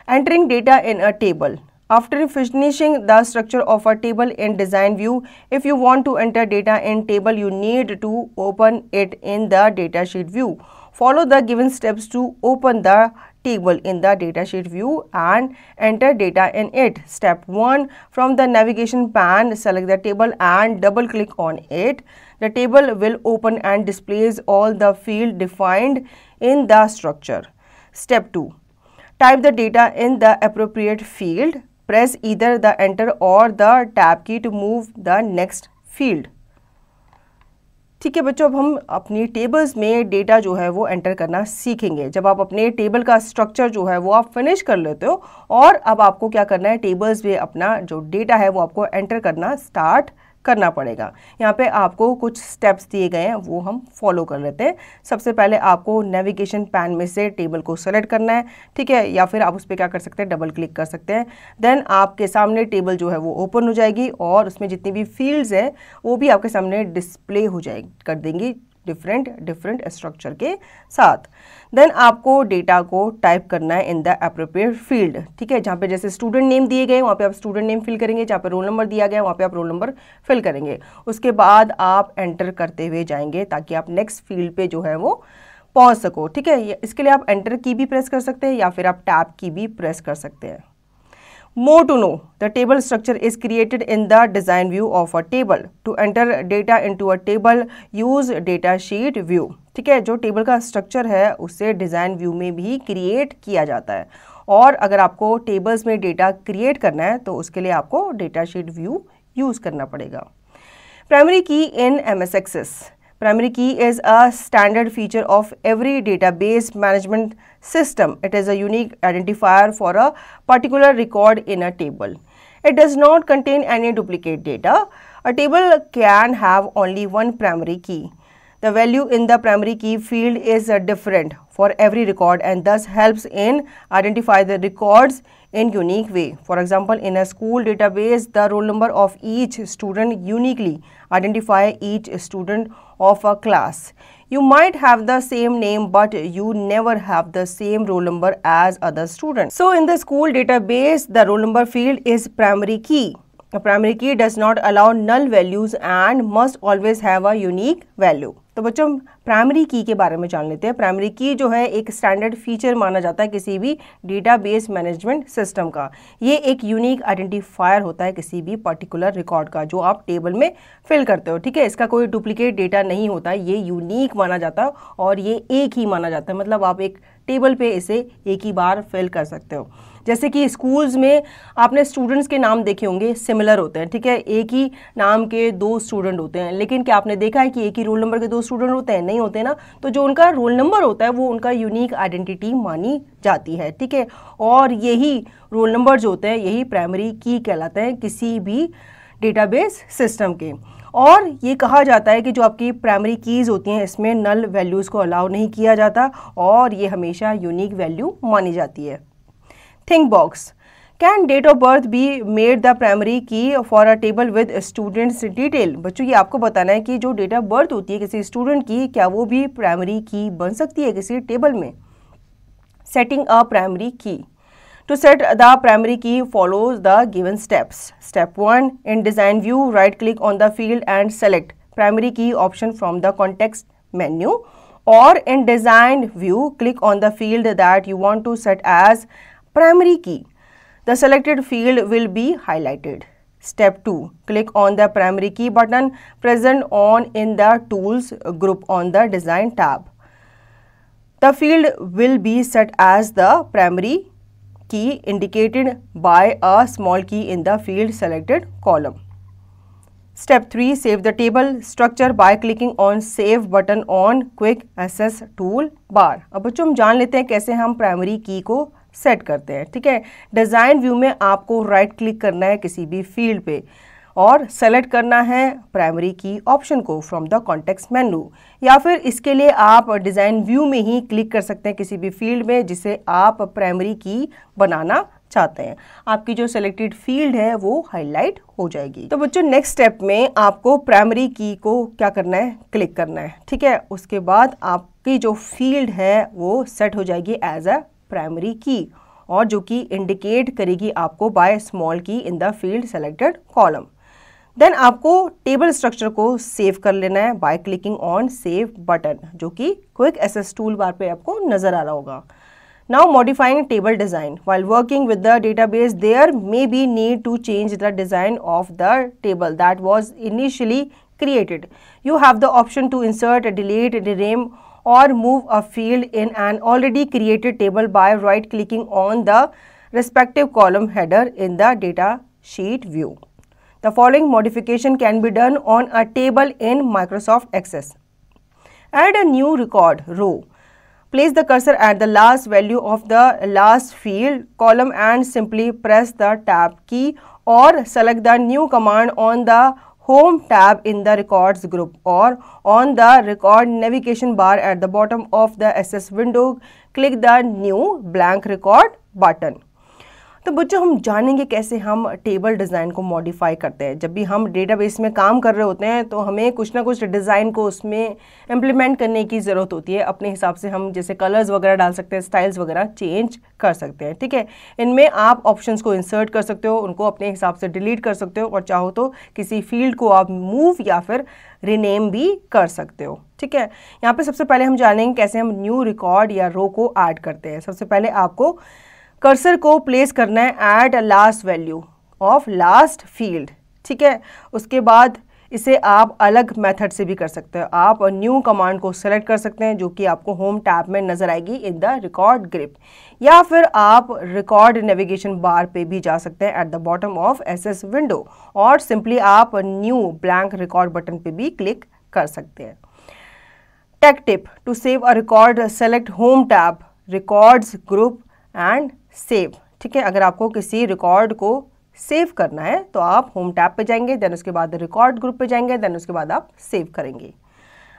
Entering data in a table. After finishing the structure of a table in design view, if you want to enter data in table, you need to open it in the datasheet view. Follow the given steps to open the table in the datasheet view and enter data in it. Step 1. From the navigation pane, select the table and double click on it. The table will open and displays all the fields defined in the structure. Step 2. Type the data in the appropriate field. Press either the enter or the tab key to move the next field. ठीक है बच्चों, अब हम अपनी टेबल्स में डेटा जो है वो एंटर करना सीखेंगे। जब आप अपने टेबल का स्ट्रक्चर जो है वो आप फिनिश कर लेते हो और अब आपको क्या करना है, टेबल्स में अपना जो डेटा है वो आपको एंटर करना स्टार्ट करना पड़ेगा। यहाँ पे आपको कुछ स्टेप्स दिए गए हैं वो हम फॉलो कर लेते हैं। सबसे पहले आपको नेविगेशन पैन में से टेबल को सेलेक्ट करना है, ठीक है, या फिर आप उस पर क्या कर सकते हैं, डबल क्लिक कर सकते हैं। देन आपके सामने टेबल जो है वो ओपन हो जाएगी और उसमें जितनी भी फील्ड्स हैं वो भी आपके सामने डिस्प्ले हो जाएगी कर देंगी डिफरेंट स्ट्रक्चर के साथ। देन आपको डेटा को टाइप करना है इन द एप्रोप्रिएट फील्ड, ठीक है, जहाँ पे जैसे स्टूडेंट नेम दिए गए वहाँ पे आप स्टूडेंट नेम फिल करेंगे, जहाँ पे रोल नंबर दिया गया वहाँ पे आप रोल नंबर फिल करेंगे। उसके बाद आप एंटर करते हुए जाएंगे ताकि आप नेक्स्ट फील्ड पे जो है वो पहुँच सको, ठीक है। इसके लिए आप एंटर की भी प्रेस कर सकते हैं या फिर आप टैब की भी प्रेस कर सकते हैं। More to know, the table structure is created in the design view of a table. To enter data into a table, use data sheet view. ठीक है, जो टेबल का स्ट्रक्चर है उसे डिज़ाइन व्यू में भी क्रिएट किया जाता है और अगर आपको टेबल्स में डेटा क्रिएट करना है तो उसके लिए आपको डेटा शीट व्यू यूज़ करना पड़ेगा। प्राइमरी की इन MS Access. Primary key is a standard feature of every database management system. It is a unique identifier for a particular record in a table. It does not contain any duplicate data. A table can have only one primary key. The value in the primary key field is different for every record and thus helps in identify the records in unique way. For example, in a school database, the roll number of each student uniquely identify each student of a class. You might have the same name but you never have the same roll number as other students. So in the school database, the roll number field is primary key. A primary key does not allow null values and must always have a unique value. तो बच्चों प्राइमरी की के बारे में जान लेते हैं। प्राइमरी की जो है एक स्टैंडर्ड फीचर माना जाता है किसी भी डेटाबेस मैनेजमेंट सिस्टम का। ये एक यूनिक आइडेंटिफायर होता है किसी भी पर्टिकुलर रिकॉर्ड का जो आप टेबल में फिल करते हो, ठीक है। इसका कोई डुप्लीकेट डेटा नहीं होता, ये यूनिक माना जाता है और ये एक ही माना जाता है, मतलब आप एक टेबल पे इसे एक ही बार फिल कर सकते हो। जैसे कि स्कूल्स में आपने स्टूडेंट्स के नाम देखे होंगे, सिमिलर होते हैं, ठीक है, एक ही नाम के दो स्टूडेंट होते हैं, लेकिन क्या आपने देखा है कि एक ही रोल नंबर के दो स्टूडेंट होते हैं? नहीं होते ना। तो जो उनका रोल नंबर होता है वो उनका यूनिक आइडेंटिटी मानी जाती है, ठीक है। और यही रोल नंबर जो होते हैं यही प्राइमरी की कहलाते हैं किसी भी डेटाबेस सिस्टम के। और ये कहा जाता है कि जो आपकी प्राइमरी कीज़ होती हैं इसमें नल वैल्यूज़ को अलाउ नहीं किया जाता और ये हमेशा यूनिक वैल्यू मानी जाती है। Think box. Can date of birth be made the primary key for a table with students detail? बच्चों ये आपको बताना है कि जो डेट ऑफ बर्थ होती है किसी स्टूडेंट की क्या वो भी प्राइमरी की बन सकती है किसी टेबल में। Setting a primary key. To set the primary key follows the given steps. Step 1. In design view, right click on the field and select primary key option from the context menu. Or in design view, click on the field that you want to set as primary key. The selected field will be highlighted. Step 2. Click on the primary key button present on in the tools group on the design tab. The field will be set as the primary key indicated by a small key in the field selected column. Step 3. Save the table structure by clicking on Save button on Quick Access toolbar. अब बच्चों हम जान लेते हैं कैसे हम प्राइमरी की को सेट करते हैं. ठीक है, डिज़ाइन व्यू में आपको राइट क्लिक करना है किसी भी फील्ड पे और सेलेक्ट करना है प्राइमरी की ऑप्शन को फ्रॉम द कॉन्टेक्स्ट मेनू, या फिर इसके लिए आप डिज़ाइन व्यू में ही क्लिक कर सकते हैं किसी भी फील्ड में जिसे आप प्राइमरी की बनाना चाहते हैं. आपकी जो सेलेक्टेड फील्ड है वो हाईलाइट हो जाएगी. तो बच्चों नेक्स्ट स्टेप में आपको प्राइमरी की को क्या करना है, क्लिक करना है. ठीक है, उसके बाद आपकी जो फील्ड है वो सेट हो जाएगी एज अ प्राइमरी की और जो कि इंडिकेट करेगी आपको by small key in the field selected column. Then आपको टेबल स्ट्रक्चर को सेव कर लेना है by clicking on save button, जो कि क्विक एक्सेस टूल बार पे आपको नजर आ रहा होगा. Now modifying table design. While working with the database, there may be need to change the design of the table that was initially created. You have the option to insert, delete, rename or move a field in an already created table by right clicking on the respective column header in the data sheet view. The following modification can be done on a table in Microsoft Access. Add a new record row. Place the cursor at the last value of the last field column and simply press the tab key or select the new command on the home tab in the records group or on the record navigation bar at the bottom of the access window. Click the new blank record button. तो बच्चों हम जानेंगे कैसे हम टेबल डिज़ाइन को मॉडिफाई करते हैं. जब भी हम डेटाबेस में काम कर रहे होते हैं तो हमें कुछ ना कुछ डिज़ाइन को उसमें इम्प्लीमेंट करने की ज़रूरत होती है. अपने हिसाब से हम जैसे कलर्स वगैरह डाल सकते हैं, स्टाइल्स वगैरह चेंज कर सकते हैं. ठीक है, इनमें आप ऑप्शंस को इंसर्ट कर सकते हो, उनको अपने हिसाब से डिलीट कर सकते हो और चाहो तो किसी फील्ड को आप मूव या फिर रिनेम भी कर सकते हो. ठीक है, यहाँ पे सबसे पहले हम जानेंगे कैसे हम न्यू रिकॉर्ड या रो को ऐड करते हैं. सबसे पहले आपको कर्सर को प्लेस करना है at last value of last field. ठीक है, उसके बाद इसे आप अलग मेथड से भी कर सकते हो. आप न्यू कमांड को सेलेक्ट कर सकते हैं जो कि आपको होम टैब में नजर आएगी इन द रिकॉर्ड ग्रिप, या फिर आप रिकॉर्ड नेविगेशन बार पे भी जा सकते हैं at the bottom of SS window और सिंपली आप न्यू ब्लैंक रिकॉर्ड बटन पे भी क्लिक कर सकते हैं. Tech tip to save a record, select home tab, records group and save. ठीक है, अगर आपको किसी रिकॉर्ड को सेव करना है तो आप होम टैब पे जाएंगे, देन उसके बाद रिकॉर्ड ग्रुप पे जाएंगे, देन उसके बाद आप सेव करेंगे.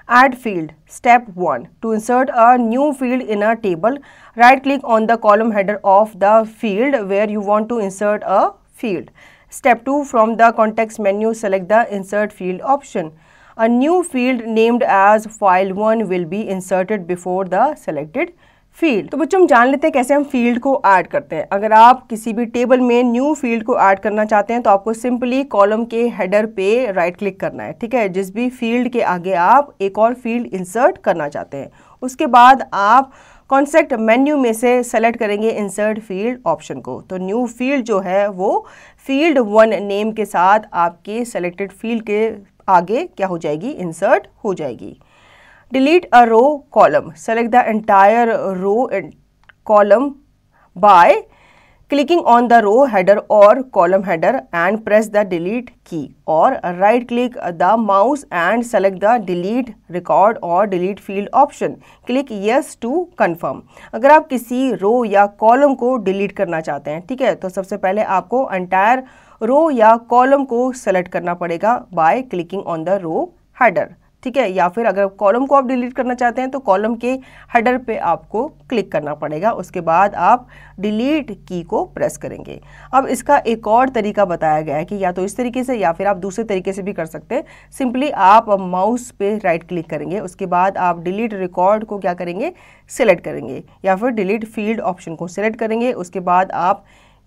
Add field. Step 1. To insert a new field in a table, right click on the column header of the field where you want to insert a field. Step 2. From the context menu select the insert field option. A new field named as file1 will be inserted before the selected field. तो बच्चों हम जान लेते हैं कैसे हम फील्ड को ऐड करते हैं. अगर आप किसी भी टेबल में न्यू फील्ड को ऐड करना चाहते हैं तो आपको सिंपली कॉलम के हेडर पे राइट क्लिक करना है. ठीक है, जिस भी फील्ड के आगे आप एक और फील्ड इंसर्ट करना चाहते हैं उसके बाद आप कॉन्टेक्स्ट मेन्यू में से सेलेक्ट करेंगे इंसर्ट फील्ड ऑप्शन को. तो न्यू फील्ड जो है वो फील्ड 1 नेम के साथ आपके सेलेक्टेड फील्ड के आगे क्या हो जाएगी, इंसर्ट हो जाएगी. Delete a row column. Select the entire row and column by clicking on the row header or column header and press the delete key or right click the mouse and select the delete record or delete field option. Click yes to confirm. अगर आप किसी रो या कॉलम को डिलीट करना चाहते हैं, ठीक है, तो सबसे पहले आपको एंटायर रो या कॉलम को सेलेक्ट करना पड़ेगा by clicking on the row header. ठीक है, या फिर अगर कॉलम को आप डिलीट करना चाहते हैं तो कॉलम के हेडर पे आपको क्लिक करना पड़ेगा. उसके बाद आप डिलीट की को प्रेस करेंगे. अब इसका एक और तरीका बताया गया है कि या तो इस तरीके से या फिर आप दूसरे तरीके से भी कर सकते हैं. सिंपली आप माउस पे राइट क्लिक करेंगे, उसके बाद आप डिलीट रिकॉर्ड को क्या करेंगे, सिलेक्ट करेंगे, या फिर डिलीट फील्ड ऑप्शन को सिलेक्ट करेंगे. उसके बाद आप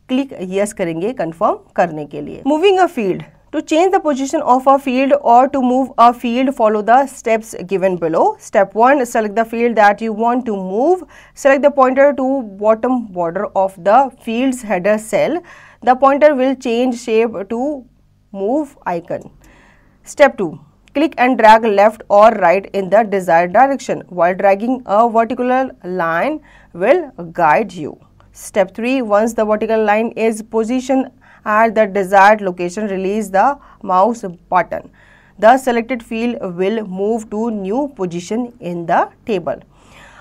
क्लिक यस करेंगे कंफर्म करने के लिए. Moving a field. To change the position of a field or to move a field, follow the steps given below. Step 1. Select the field that you want to move. Select the pointer to bottom border of the field's header cell. The pointer will change shape to move icon. Step 2. Click and drag left or right in the desired direction. While dragging a vertical line will guide you. Step 3. Once the vertical line is positioned at the desired location, release the mouse button. The selected field will move to new position in the table.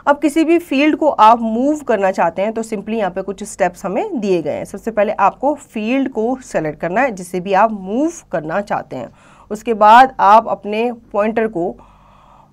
अब किसी भी फील्ड को आप मूव करना चाहते हैं तो सिंपली यहाँ पे कुछ स्टेप्स हमें दिए गए हैं। सबसे पहले आपको फील्ड को सेलेक्ट करना है जिसे भी आप मूव करना चाहते हैं। उसके बाद आप अपने पॉइंटर को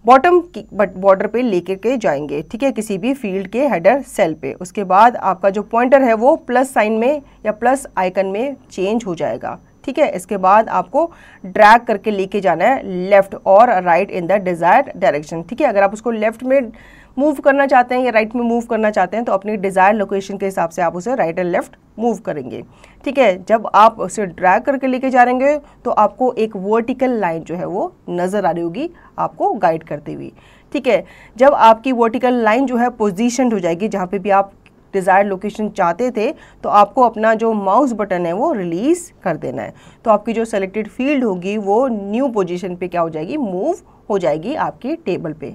बॉटम बॉर्डर पे लेकर के जाएंगे, ठीक है, किसी भी फील्ड के हेडर सेल पे। उसके बाद आपका जो पॉइंटर है वो प्लस साइन में या प्लस आइकन में चेंज हो जाएगा, ठीक है। इसके बाद आपको ड्रैग करके लेके जाना है लेफ्ट और right in the desired direction, ठीक है। अगर आप उसको लेफ्ट में मूव करना चाहते हैं या राइट में मूव करना चाहते हैं तो अपनी डिज़ायर लोकेशन के हिसाब से आप उसे राइट एंड लेफ्ट मूव करेंगे, ठीक है। जब आप उसे ड्रैग करके लेके जा रहेंगे तो आपको एक वर्टिकल लाइन जो है वो नज़र आ रही होगी आपको गाइड करते हुए, ठीक है। जब आपकी वर्टिकल लाइन जो है पोजीशन्ड हो जाएगी जहाँ पे भी आप डिज़ायर्ड लोकेशन चाहते थे तो आपको अपना जो माउस बटन है वो रिलीज़ कर देना है। तो आपकी जो सेलेक्टेड फील्ड होगी वो न्यू पोजीशन पे क्या हो जाएगी, मूव हो जाएगी आपकी टेबल पे।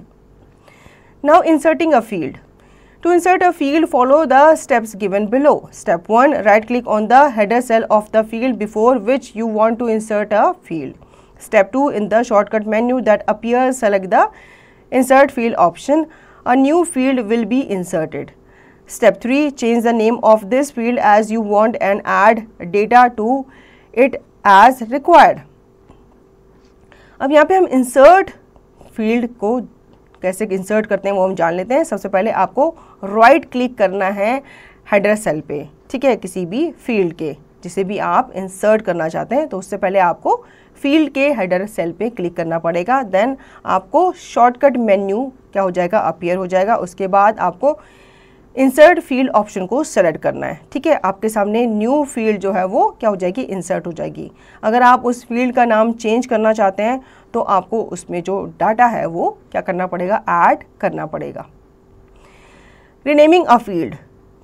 Now inserting a field. To insert a field, follow the steps given below. Step 1. Right click on the header cell of the field before which you want to insert a field. Step 2. In the shortcut menu that appears, select the insert field option. A new field will be inserted. Step 3. Change the name of this field as you want and add data to it as required. अब यहाँ पे हम insert field को कैसे इंसर्ट करते हैं वो हम जान लेते हैं। सबसे पहले आपको राइट क्लिक करना है हेडर सेल पे, ठीक है, किसी भी फील्ड के जिसे भी आप इंसर्ट करना चाहते हैं। तो उससे पहले आपको फील्ड के हेडर सेल पे क्लिक करना पड़ेगा। देन आपको शॉर्टकट मेन्यू क्या हो जाएगा, अपीयर हो जाएगा। उसके बाद आपको इंसर्ट फील्ड ऑप्शन को सेलेक्ट करना है, ठीक है। आपके सामने न्यू फील्ड जो है वो क्या हो जाएगी, इंसर्ट हो जाएगी। अगर आप उस फील्ड का नाम चेंज करना चाहते हैं तो आपको उसमें जो डाटा है वो क्या करना पड़ेगा, ऐड करना पड़ेगा। Renaming a field.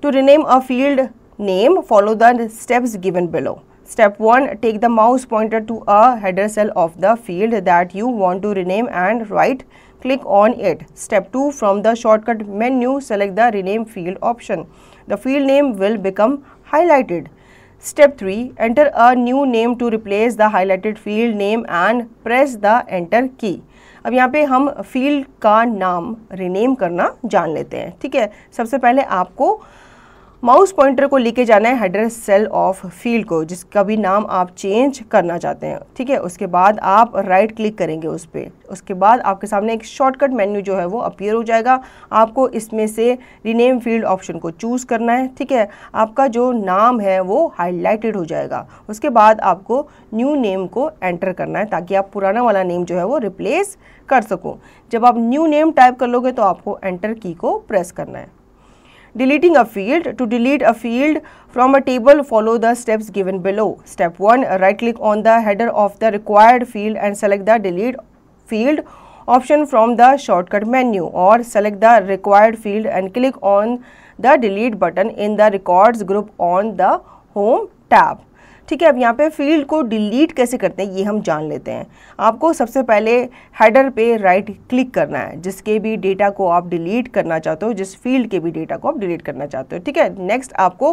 To rename a field name, follow the steps given below. Step 1. Take the mouse pointer to a header cell of the field that you want to rename and right click on it. Step 2. From the shortcut menu, select the rename field option. The field name will become highlighted. Step 3. Enter a new name to replace the highlighted field name and press the enter key. अब यहाँ पे हम फील्ड का नाम रीनेम करना जान लेते हैं, ठीक है। सबसे पहले आपको माउस पॉइंटर को लेके जाना है हेडर सेल ऑफ फील्ड को जिसका भी नाम आप चेंज करना चाहते हैं, ठीक है। उसके बाद आप राइट क्लिक करेंगे उस पर। उसके बाद आपके सामने एक शॉर्टकट मेन्यू जो है वो अपीयर हो जाएगा। आपको इसमें से रीनेम फील्ड ऑप्शन को चूज़ करना है, ठीक है। आपका जो नाम है वो हाईलाइटेड हो जाएगा। उसके बाद आपको न्यू नेम को एंटर करना है ताकि आप पुराना वाला नेम जो है वो रिप्लेस कर सको। जब आप न्यू नेम टाइप कर लोगे तो आपको एंटर की को प्रेस करना है। Deleting a field. To delete a field from a table, follow the steps given below. Step 1. Right click on the header of the required field and select the delete field option from the shortcut menu, or select the required field and click on the delete button in the records group on the home tab. ठीक है। अब यहाँ पे फील्ड को डिलीट कैसे करते हैं ये हम जान लेते हैं। आपको सबसे पहले हेडर पे राइट क्लिक करना है जिसके भी डेटा को आप डिलीट करना चाहते हो, जिस फील्ड के भी डेटा को आप डिलीट करना चाहते हो, ठीक है। नेक्स्ट आपको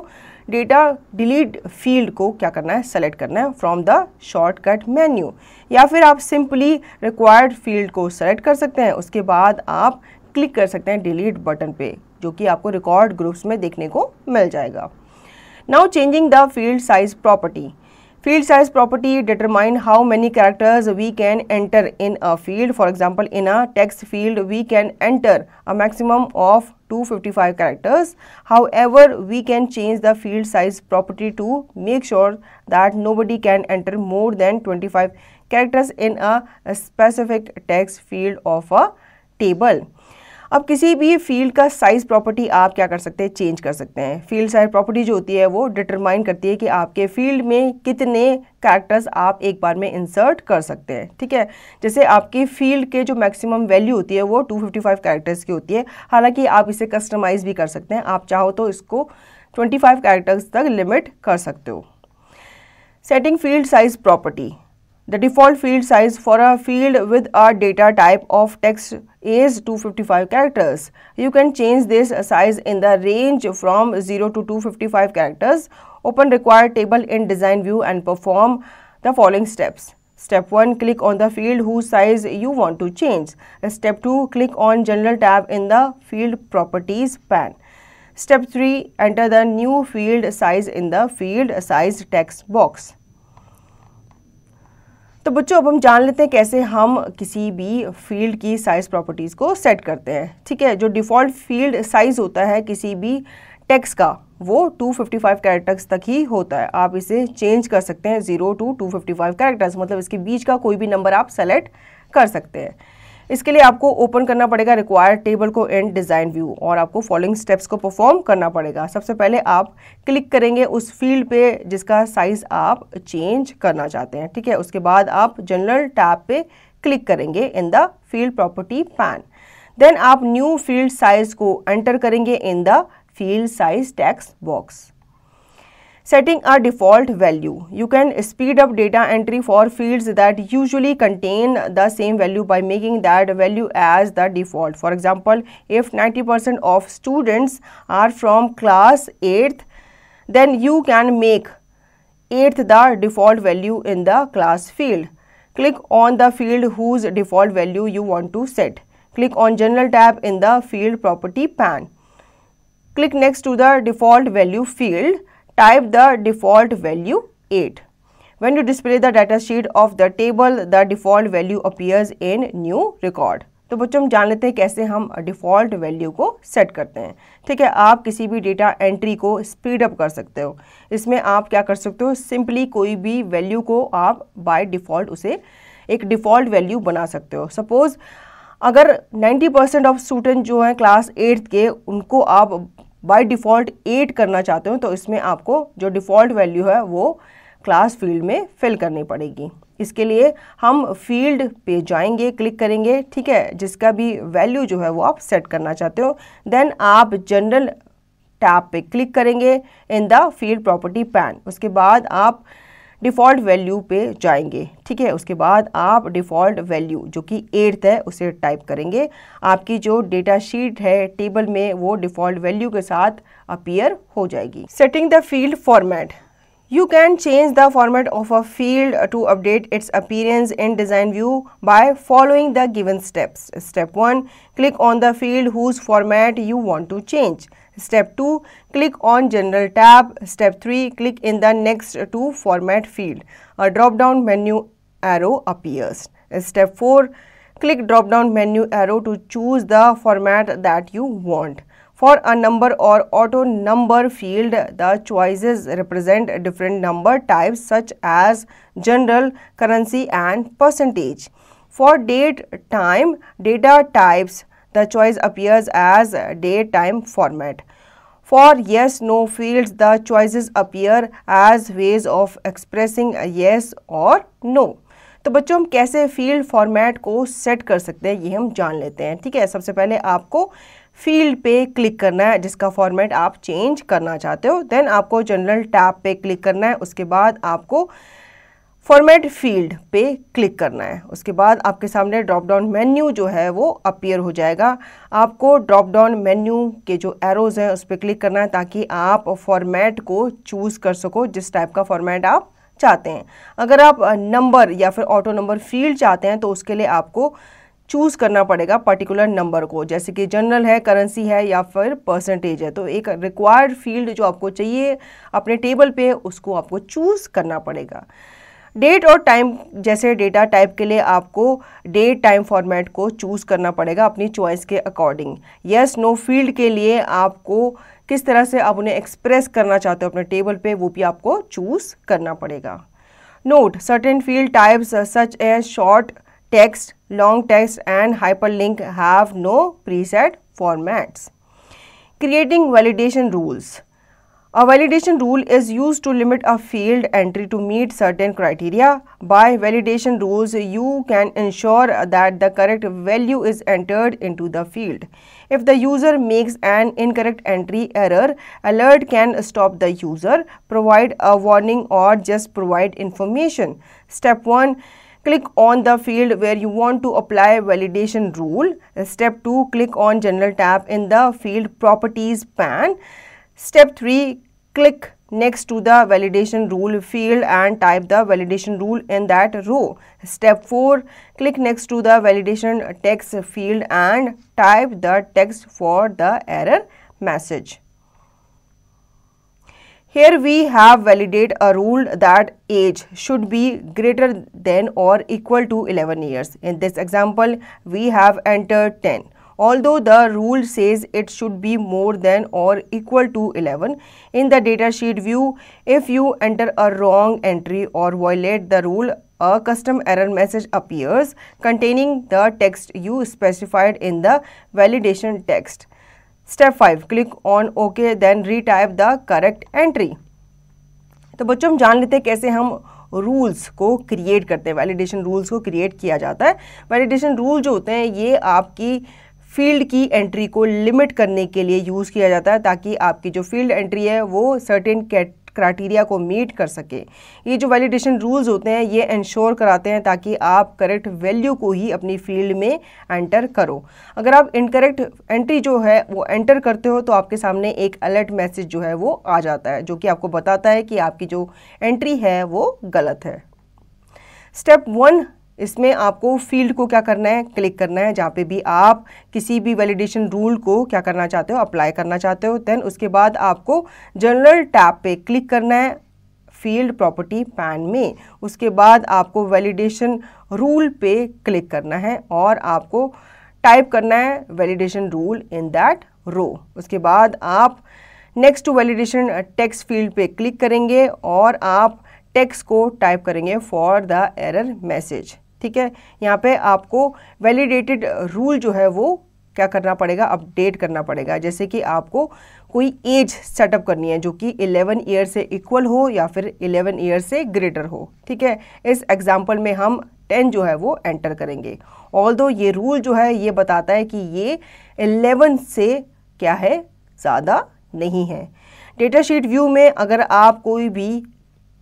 डेटा डिलीट फील्ड को क्या करना है, सेलेक्ट करना है फ्रॉम द शॉर्टकट मेन्यू, या फिर आप सिंपली रिक्वायर्ड फील्ड को सेलेक्ट कर सकते हैं। उसके बाद आप क्लिक कर सकते हैं डिलीट बटन पे जो कि आपको रिकॉर्ड ग्रुप्स में देखने को मिल जाएगा। Now changing the field size property. Field size property determine how many characters we can enter in a field. For example, in a text field, we can enter a maximum of 255 characters. However, we can change the field size property to make sure that nobody can enter more than 25 characters in a specific text field of a table. अब किसी भी फील्ड का साइज़ प्रॉपर्टी आप क्या कर सकते हैं, चेंज कर सकते हैं। फील्ड साइज प्रॉपर्टी जो होती है वो डिटरमाइन करती है कि आपके फील्ड में कितने कैरेक्टर्स आप एक बार में इंसर्ट कर सकते हैं, ठीक है। जैसे आपकी फील्ड के जो मैक्सिमम वैल्यू होती है वो 255 कैरेक्टर्स की होती है। हालांकि आप इसे कस्टमाइज़ भी कर सकते हैं, आप चाहो तो इसको 25 कैरेक्टर्स तक लिमिट कर सकते हो। Setting field size property. The default field size for a field with a data type of text is 255 characters. You can change this size in the range from 0 to 255 characters. Open required table in design view and perform the following steps. Step 1. Click on the field whose size you want to change. Step 2. Click on General tab in the Field Properties pane. Step 3. Enter the new field size in the Field Size text box. तो बच्चों अब हम जान लेते हैं कैसे हम किसी भी फील्ड की साइज़ प्रॉपर्टीज़ को सेट करते हैं। ठीक है, जो डिफ़ॉल्ट फील्ड साइज़ होता है किसी भी टेक्स्ट का वो 255 कैरेक्टर्स तक ही होता है। आप इसे चेंज कर सकते हैं 0 to 255 कैरेक्टर्स, मतलब इसके बीच का कोई भी नंबर आप सेलेक्ट कर सकते हैं। इसके लिए आपको ओपन करना पड़ेगा रिक्वायर्ड टेबल को इन डिज़ाइन व्यू और आपको फॉलोइंग स्टेप्स को परफॉर्म करना पड़ेगा। सबसे पहले आप क्लिक करेंगे उस फील्ड पे जिसका साइज़ आप चेंज करना चाहते हैं। ठीक है, उसके बाद आप जनरल टैब पे क्लिक करेंगे in the field property pane. Then आप न्यू फील्ड साइज़ को एंटर करेंगे in the field size text box. Setting a default value. You can speed up data entry for fields that usually contain the same value by making that value as the default. For example, if 90% of students are from class 8th, then you can make 8th the default value in the class field. Click on the field whose default value you want to set. Click on General tab in the Field Property pane. Click next to the default value field. Type the default value 8. When you display the data sheet of the table, the default value appears in new record. तो बच्चों हम जान लेते हैं कैसे हम डिफ़ॉल्ट वैल्यू को सेट करते हैं। ठीक है, आप किसी भी डेटा एंट्री को स्पीड अप कर सकते हो। इसमें आप क्या कर सकते हो, सिंपली कोई भी वैल्यू को आप बाय डिफ़ॉल्ट उसे एक डिफ़ॉल्ट वैल्यू बना सकते हो। सपोज़ अगर 90% ऑफ स्टूडेंट जो हैं क्लास 8th के, उनको आप बाय डिफ़ॉल्ट 8 करना चाहते हो तो इसमें आपको जो डिफ़ॉल्ट वैल्यू है वो क्लास फील्ड में फिल करनी पड़ेगी। इसके लिए हम फील्ड पे जाएंगे, क्लिक करेंगे, ठीक है, जिसका भी वैल्यू जो है वो आप सेट करना चाहते हो। देन आप जनरल टैब पे क्लिक करेंगे in the field property pan. उसके बाद आप डिफ़ॉल्ट वैल्यू पे जाएंगे। ठीक है, उसके बाद आप डिफ़ॉल्ट वैल्यू जो कि 8th है उसे टाइप करेंगे। आपकी जो डेटा शीट है टेबल में वो डिफ़ॉल्ट वैल्यू के साथ अपीयर हो जाएगी। Setting the field format. You can change the format of a field to update its appearance in design view by following the given steps. Step 1. Click on the field whose format you want to change. Step 2. Click on General tab. Step 3. Click in the next to format field. A drop-down menu arrow appears. Step 4. Click drop-down menu arrow to choose the format that you want. For a number or auto number field, the choices represent different number types such as general, currency and percentage. For date, time, data types, the choice appears as date time format. For yes, no fields, the choices appear as ways of expressing a yes or no. तो बच्चों हम कैसे फील्ड फॉर्मेट को सेट कर सकते हैं ये हम जान लेते हैं। ठीक है, सबसे पहले आपको फील्ड पे क्लिक करना है जिसका फॉर्मेट आप चेंज करना चाहते हो। देन आपको जनरल टैब पे क्लिक करना है। उसके बाद आपको फॉर्मेट फील्ड पे क्लिक करना है। उसके बाद आपके सामने ड्रॉप डाउन मेन्यू जो है वो अपीयर हो जाएगा। आपको ड्रॉप डाउन मेन्यू के जो एरोज़ हैं उस पर क्लिक करना है ताकि आप फॉर्मेट को चूज़ कर सको जिस टाइप का फॉर्मेट आप चाहते हैं। अगर आप नंबर या फिर ऑटो नंबर फील्ड चाहते हैं तो उसके लिए आपको चूज़ करना पड़ेगा पर्टिकुलर नंबर को, जैसे कि जनरल है, करेंसी है या फिर परसेंटेज है। तो एक रिक्वायर्ड फील्ड जो आपको चाहिए अपने टेबल पे उसको आपको चूज़ करना पड़ेगा। डेट और टाइम जैसे डेटा टाइप के लिए आपको डेट टाइम फॉर्मेट को चूज़ करना पड़ेगा अपनी चॉइस के अकॉर्डिंग। यस नो फील्ड के लिए आपको किस तरह से आप उन्हें एक्सप्रेस करना चाहते हो अपने टेबल पे वो भी आपको चूज़ करना पड़ेगा। Note certain field types such as short text, long text and hyperlink have no preset formats. Creating validation rules. A validation rule is used to limit a field entry to meet certain criteria. By validation rules, you can ensure that the correct value is entered into the field. If the user makes an incorrect entry error, alert can stop the user, provide a warning, or just provide information. Step 1. Click on the field where you want to apply validation rule. Step 2. Click on General tab in the field Properties pane. Step 3. Click next to the validation rule field and type the validation rule in that row. Step 4. Click next to the validation text field and type the text for the error message. Here we have validate a rule that age should be greater than or equal to 11 years. In this example, we have entered 10. Although the rule says it should be more than or equal to 11, in the datasheet view, if you enter a wrong entry or violate the rule, a custom error message appears containing the text you specified in the validation text. Step 5. Click on OK, then retype the correct entry. तो बच्चों हम जान लेते हैं कैसे हम रूल्स को क्रिएट करते हैं, वैलिडेशन रूल्स को क्रिएट किया जाता है। वैलिडेशन रूल जो होते हैं ये आपकी फील्ड की एंट्री को लिमिट करने के लिए यूज़ किया जाता है ताकि आपकी जो फील्ड एंट्री है वो सर्टेन क्राइटेरिया को मीट कर सके। ये जो वैलिडेशन रूल्स होते हैं ये इंश्योर कराते हैं ताकि आप करेक्ट वैल्यू को ही अपनी फील्ड में एंटर करो। अगर आप इनकरेक्ट एंट्री जो है वो एंटर करते हो तो आपके सामने एक अलर्ट मैसेज जो है वो आ जाता है जो कि आपको बताता है कि आपकी जो एंट्री है वो गलत है। स्टेप 1, इसमें आपको फील्ड को क्या करना है, क्लिक करना है जहाँ पे भी आप किसी भी वैलिडेशन रूल को क्या करना चाहते हो, अप्लाई करना चाहते हो। देन उसके बाद आपको जनरल टैब पे क्लिक करना है फील्ड प्रॉपर्टी पैन में। उसके बाद आपको वैलिडेशन रूल पे क्लिक करना है और आपको टाइप करना है validation rule in that row. उसके बाद आप next to validation text field पे क्लिक करेंगे और आप टेक्स्ट को टाइप करेंगे फॉर द एरर मैसेज। ठीक है, यहाँ पे आपको वैलिडेटेड रूल जो है वो क्या करना पड़ेगा, अपडेट करना पड़ेगा। जैसे कि आपको कोई एज सेटअप करनी है जो कि 11 ईयर से इक्वल हो या फिर 11 ईयर से ग्रेटर हो। ठीक है, इस एग्जांपल में हम 10 जो है वो एंटर करेंगे। ऑल्दो ये रूल जो है ये बताता है कि ये 11 से क्या है, ज़्यादा नहीं है। डेटाशीट व्यू में अगर आप कोई भी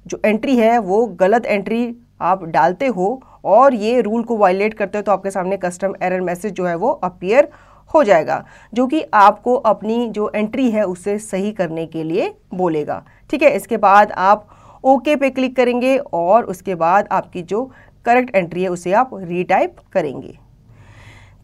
जो एंट्री है वो गलत एंट्री आप डालते हो और ये रूल को वायलेट करते हो तो आपके सामने कस्टम एरर मैसेज जो है वो अपीयर हो जाएगा जो कि आपको अपनी जो एंट्री है उसे सही करने के लिए बोलेगा। ठीक है, इसके बाद आप ओके पे क्लिक करेंगे और उसके बाद आपकी जो करेक्ट एंट्री है उसे आप रीटाइप करेंगे।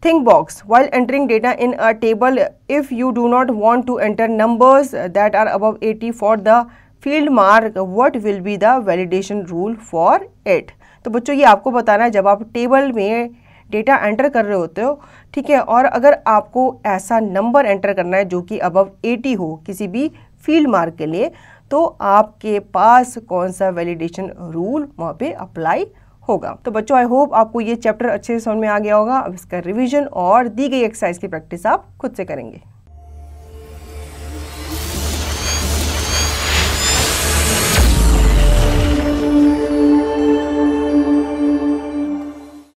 Think box. While entering data in a table, if you do not want to enter numbers that are above 80 for the field mark, what will be the validation rule for it? तो बच्चों ये आपको बताना है जब आप टेबल में डेटा एंटर कर रहे होते हो, ठीक है, और अगर आपको ऐसा नंबर एंटर करना है जो कि अबव 80 हो किसी भी फील्ड मार्क के लिए, तो आपके पास कौन सा वैलिडेशन रूल वहाँ पे अप्लाई होगा। तो बच्चों आई होप आपको ये चैप्टर अच्छे से समझ में आ गया होगा। अब इसका रिवीजन और दी गई एक्सरसाइज की प्रैक्टिस आप खुद से करेंगे।